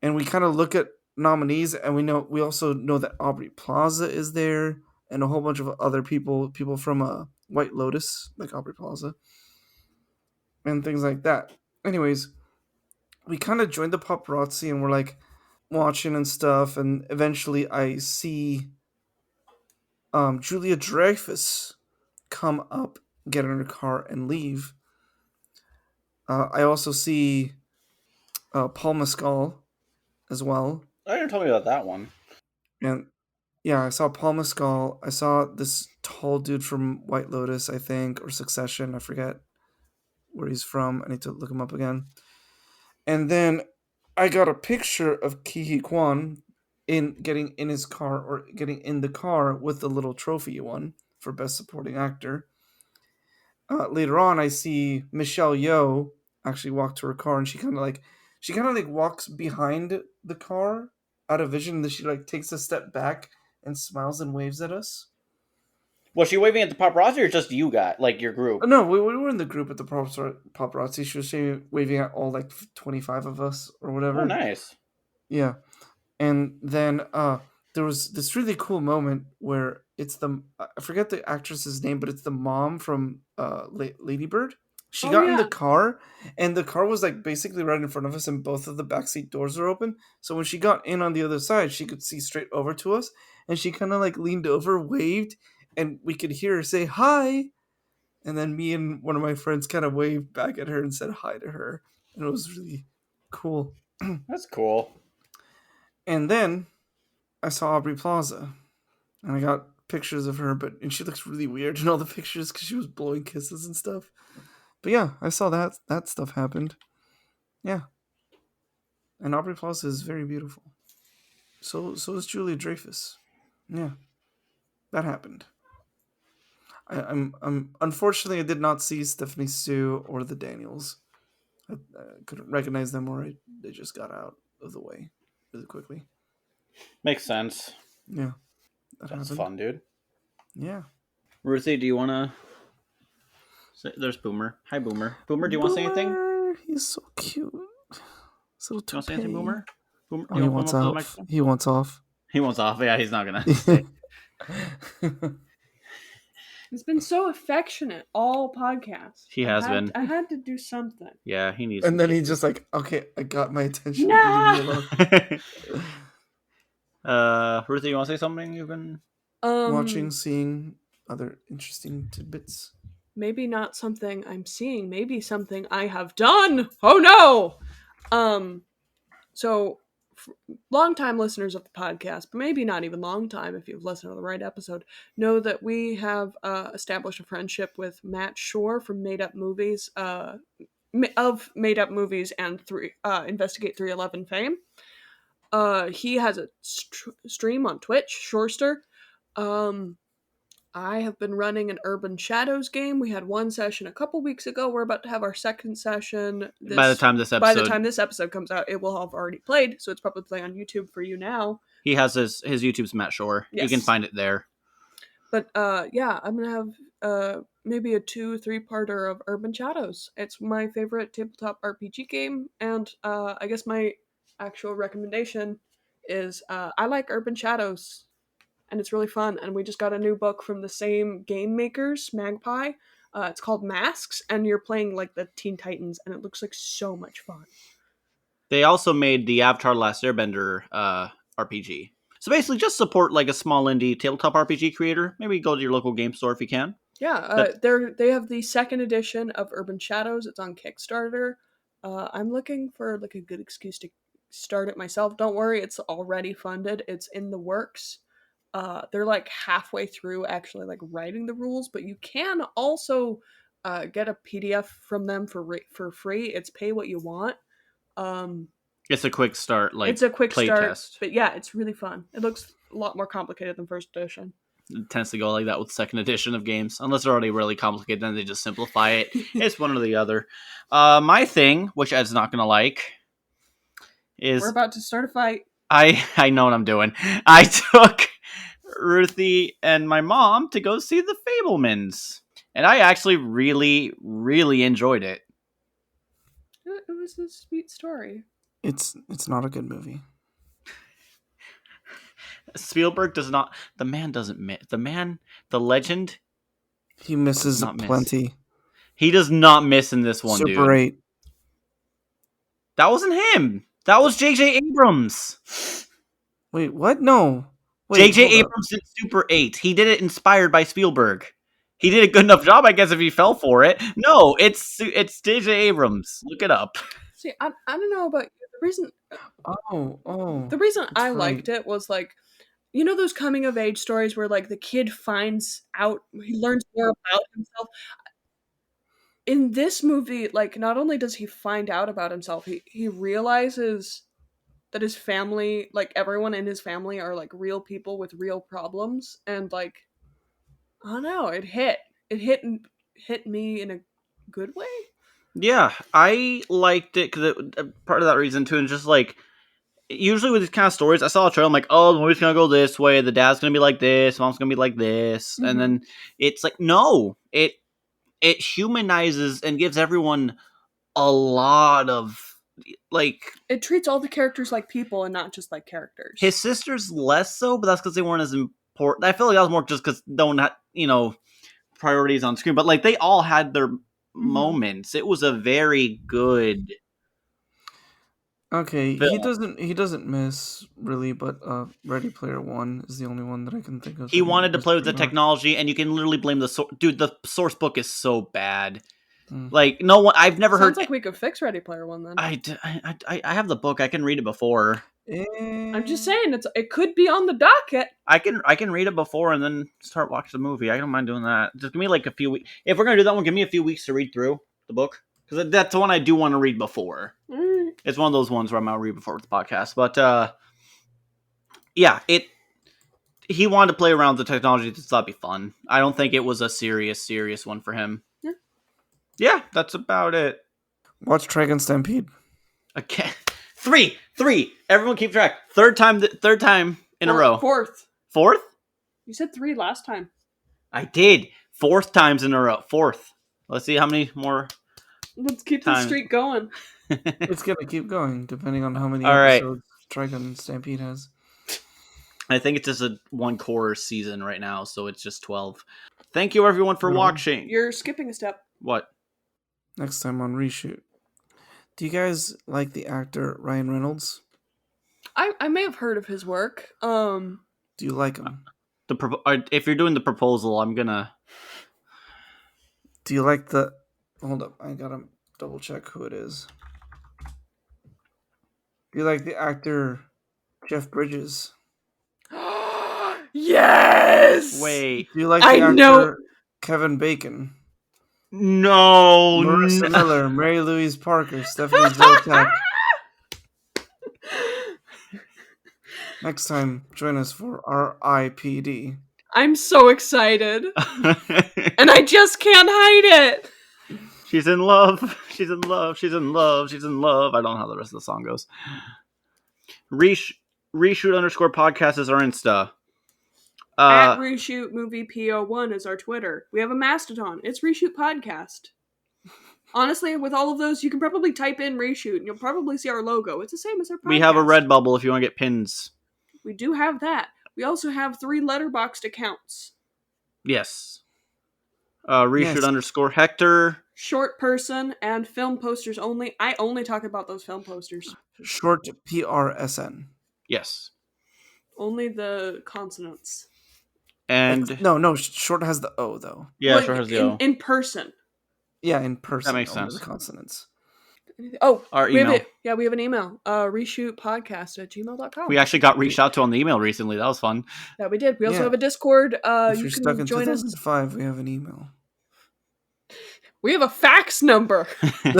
And we kind of look at nominees, and we also know that Aubrey Plaza is there, and a whole bunch of other people from White Lotus, like Aubrey Plaza, and things like that. Anyways, we kind of joined the paparazzi, and we're like watching and stuff, and eventually I see Julia Dreyfus come up, get in her car, and leave. I also see Paul Mescal as well, I didn't tell me about that one. and yeah, I saw Paul Mescal. I saw this tall dude from White Lotus, I think, or Succession. I forget where he's from. I need to look him up again. And then I got a picture of Ki Kwan in getting in his car getting in the car with the little trophy he won for Best Supporting Actor. later on, I see Michelle Yeoh actually walk to her car, and she kind of like walks behind the car out of vision, and then she like takes a step back and smiles and waves at us. Was she waving at the paparazzi or just you got like your group? No, we were in the group at the paparazzi. She was waving at all like 25 of us or Oh, whatever. nice. Yeah, and then there was this really cool moment where it's the I forget the actress's name, but it's the mom from Lady Bird. She Oh got in the yeah. car, and the car was like basically right in front of us, and both of the backseat doors are open. So when she got in on the other side, she could see straight over to us, and she kind of like leaned over, waved, and we could hear her say hi. And then me and one of my friends kind of waved back at her and said hi to her, and it was really cool. That's cool. And then I saw Aubrey Plaza, and I got pictures of her, and she looks really weird in all the pictures because she was blowing kisses and stuff. But yeah, I saw that stuff happened. Yeah, and Aubrey Plaza is very beautiful. So is Julia Dreyfus. Yeah, that happened. I'm unfortunately I did not see Stephanie Sue or the Daniels. I couldn't recognize them, or they just got out of the way really quickly. Makes sense. Yeah, that That's happened. fun, dude. Yeah. Ruthie, do you want to say... There's Boomer. Hi, Boomer. Boomer, do you want to say anything? Boomer, he's so cute. His little Do you want to say anything, toupee. Boomer? Boomer, Oh, do you he want to wants come up to the off. microphone? He wants off. He wants off. Yeah, he's not gonna stay. It's been so affectionate all podcast. He has been. I had to do something. Yeah, he needs. And then he's just like, okay, I got my attention. Leave me alone. Ruthie, you want to say something? You've been Watching, seeing other interesting tidbits. Maybe not something I'm seeing, maybe something I have done. Oh no. So long-time listeners of the podcast, but maybe not even long-time if you've listened to the right episode, know that we have established a friendship with Matt Shore from Made Up Movies, of Made Up Movies and Investigate 311 fame. He has a stream on Twitch, Shorester. I have been running an Urban Shadows game. We had one session a couple weeks ago. We're about to have our second session. by the time this episode comes out, it will have already played, so it's probably playing on YouTube for you now. he has his YouTube's Matt Shore. Yes. You can find it there. But yeah, I'm gonna have maybe a 2-3 parter of Urban Shadows. It's my favorite tabletop RPG game, and I guess my actual recommendation is I like Urban Shadows, and it's really fun. And we just got a new book from the same game makers, Magpie. It's called Masks, and you're playing like the Teen Titans, and it looks like so much fun. They also made the Avatar: Last Airbender RPG. So basically, just support like a small indie tabletop RPG creator. Maybe go to your local game store if you can. Yeah, they have the second edition of Urban Shadows. It's on Kickstarter. I'm looking for like a good excuse to start it myself. Don't worry, it's already funded. It's in the works. They're like halfway through actually like writing the rules, but you can also get a PDF from them for free. It's pay what you want. It's a quick start, like it's a quick play start, test. but yeah, it's really fun. It looks a lot more complicated than first edition. It tends to go like that with second edition of games, unless they're already really complicated. Then they just simplify it. It's one or the other. My thing, which Ed's not gonna like, is We're about to start a fight. I know what I'm doing. I took Ruthie and my mom to go see The Fablemans, and I actually really, really enjoyed it. It was a sweet story. It's not a good movie. Spielberg does not. The man doesn't miss. The legend. He misses not miss. plenty. He does not miss in this one, dude. Super 8. That wasn't him. That was J.J. Abrams. Wait, what? No. J.J. Abrams did Super 8. He did it inspired by Spielberg. He did a good enough job, I guess, if he fell for it. No, it's J.J. Abrams. Look it up. See, I don't know about you. The reason I right. liked it was like, you know those coming of age stories where like the kid finds out, he learns more about himself. In this movie, like not only does he find out about himself, he realizes that his family, like everyone in his family are like real people with real problems, and like I don't know, it hit hit me in a good way. Yeah, I liked it because part of that reason too, and just like usually with these kind of stories, I saw a trailer. I'm like, oh, the movie's gonna go this way. The dad's gonna be like this. Mom's gonna be like this, and then it's like, no, it humanizes and gives everyone a lot of like. It treats all the characters like people and not just like characters. His sisters less so, but that's because they weren't as important. I feel like that was more just because no one had, priorities on screen. But like they all had their moments. It was a very good. Okay, film. he doesn't miss really, but Ready Player One is the only one that I can think of. He wanted to play with the technology, and you can literally blame the dude. The source book is so bad. Like no one, I've never heard. Sounds like we could fix Ready Player One then. I have the book. I can read it before. I'm just saying it could be on the docket. I can read it before and then start watching the movie. I don't mind doing that. Just give me like a few weeks. If we're gonna do that one, give me a few weeks to read through the book because that's the one I do want to read before. It's one of those ones where I'm gonna read before the podcast. But yeah, he wanted to play around with the technology. Just thought it'd be fun. I don't think it was a serious one for him. Yeah, that's about it. Watch Dragon Stampede. Okay. Three. Everyone keep track. Third time in a row. Fourth? You said 3 last time. I did. 4th times in a row. 4th. Let's see how many more. Let's keep the streak going. It's gonna keep going, depending on how many All episodes Dragon Stampede has. I think it's just a 1/4 season right now, so it's just 12. Thank you everyone for watching. You're skipping a step. What? Next time on Reshoot. Do you guys like the actor Ryan Reynolds? I may have heard of his work. Do you like him? If you're doing the proposal, I'm gonna. Do you like the? Hold up, I gotta double check who it is. Do you like the actor Jeff Bridges? Yes. Wait. Do you like the actor Kevin Bacon? No. Marissa Miller, Mary Louise Parker, Stephanie Zoltak. Next time, join us for R.I.P.D. I'm so excited. And I just can't hide it. She's in love. She's in love. She's in love. She's in love. I don't know how the rest of the song goes. Reshoot_podcast is our Insta. At Reshoot Movie PO1 is our Twitter. We have a Mastodon. It's Reshoot Podcast. Honestly, with all of those, you can probably type in Reshoot and you'll probably see our logo. It's the same as our podcast. We have a Redbubble if you want to get pins. We do have that. We also have 3 Letterboxd accounts. Yes. Reshoot_Hector. Short person and film posters only. I only talk about those film posters. Short PRSN. Yes. Only the consonants. And no, short has the O though. Yeah, short has the O. In person. Yeah, in person. That makes sense. The consonants. Oh, our email. We have an email. reshootpodcast@gmail.com. We actually got reached out to on the email recently. That was fun. Yeah, we did. We also have a Discord. If you you're can stuck in join us. 2005, we have an email. We have a fax number. You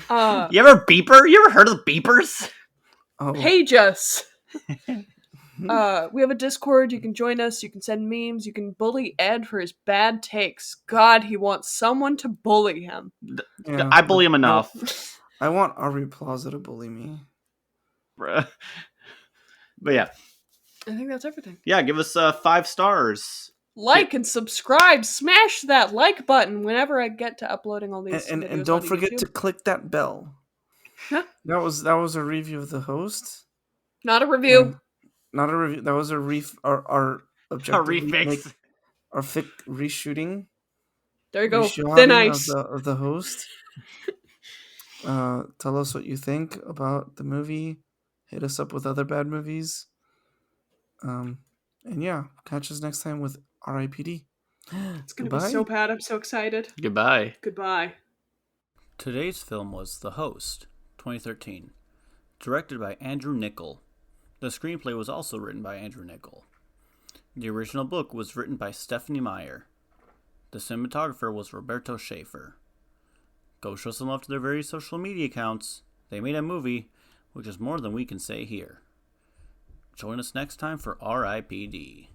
ever beeper? You ever heard of the beepers? Oh. Page us. We have a Discord. You can join us. You can send memes. You can bully Ed for his bad takes. God, he wants someone to bully him. Yeah, I bully him enough. I want Aubrey Plaza to bully me. But yeah. I think that's everything. Yeah, give us 5 stars. Like and subscribe. Smash that like button whenever I get to uploading all these videos. And don't forget YouTube. to click that bell. Huh? That was a review of the host. Not a review. Not a review. That was our objective. A refix. Our reshooting. There you go. Reshooting Thin ice. of the host. Tell us what you think about the movie. Hit us up with other bad movies. And yeah, catch us next time with RIPD. It's gonna be so bad. I'm so excited. Goodbye. Goodbye. Today's film was The Host, 2013, directed by Andrew Niccol. The screenplay was also written by Andrew Niccol. The original book was written by Stephanie Meyer. The cinematographer was Roberto Schaefer. Go show some love to their various social media accounts. They made a movie, which is more than we can say here. Join us next time for RIPD.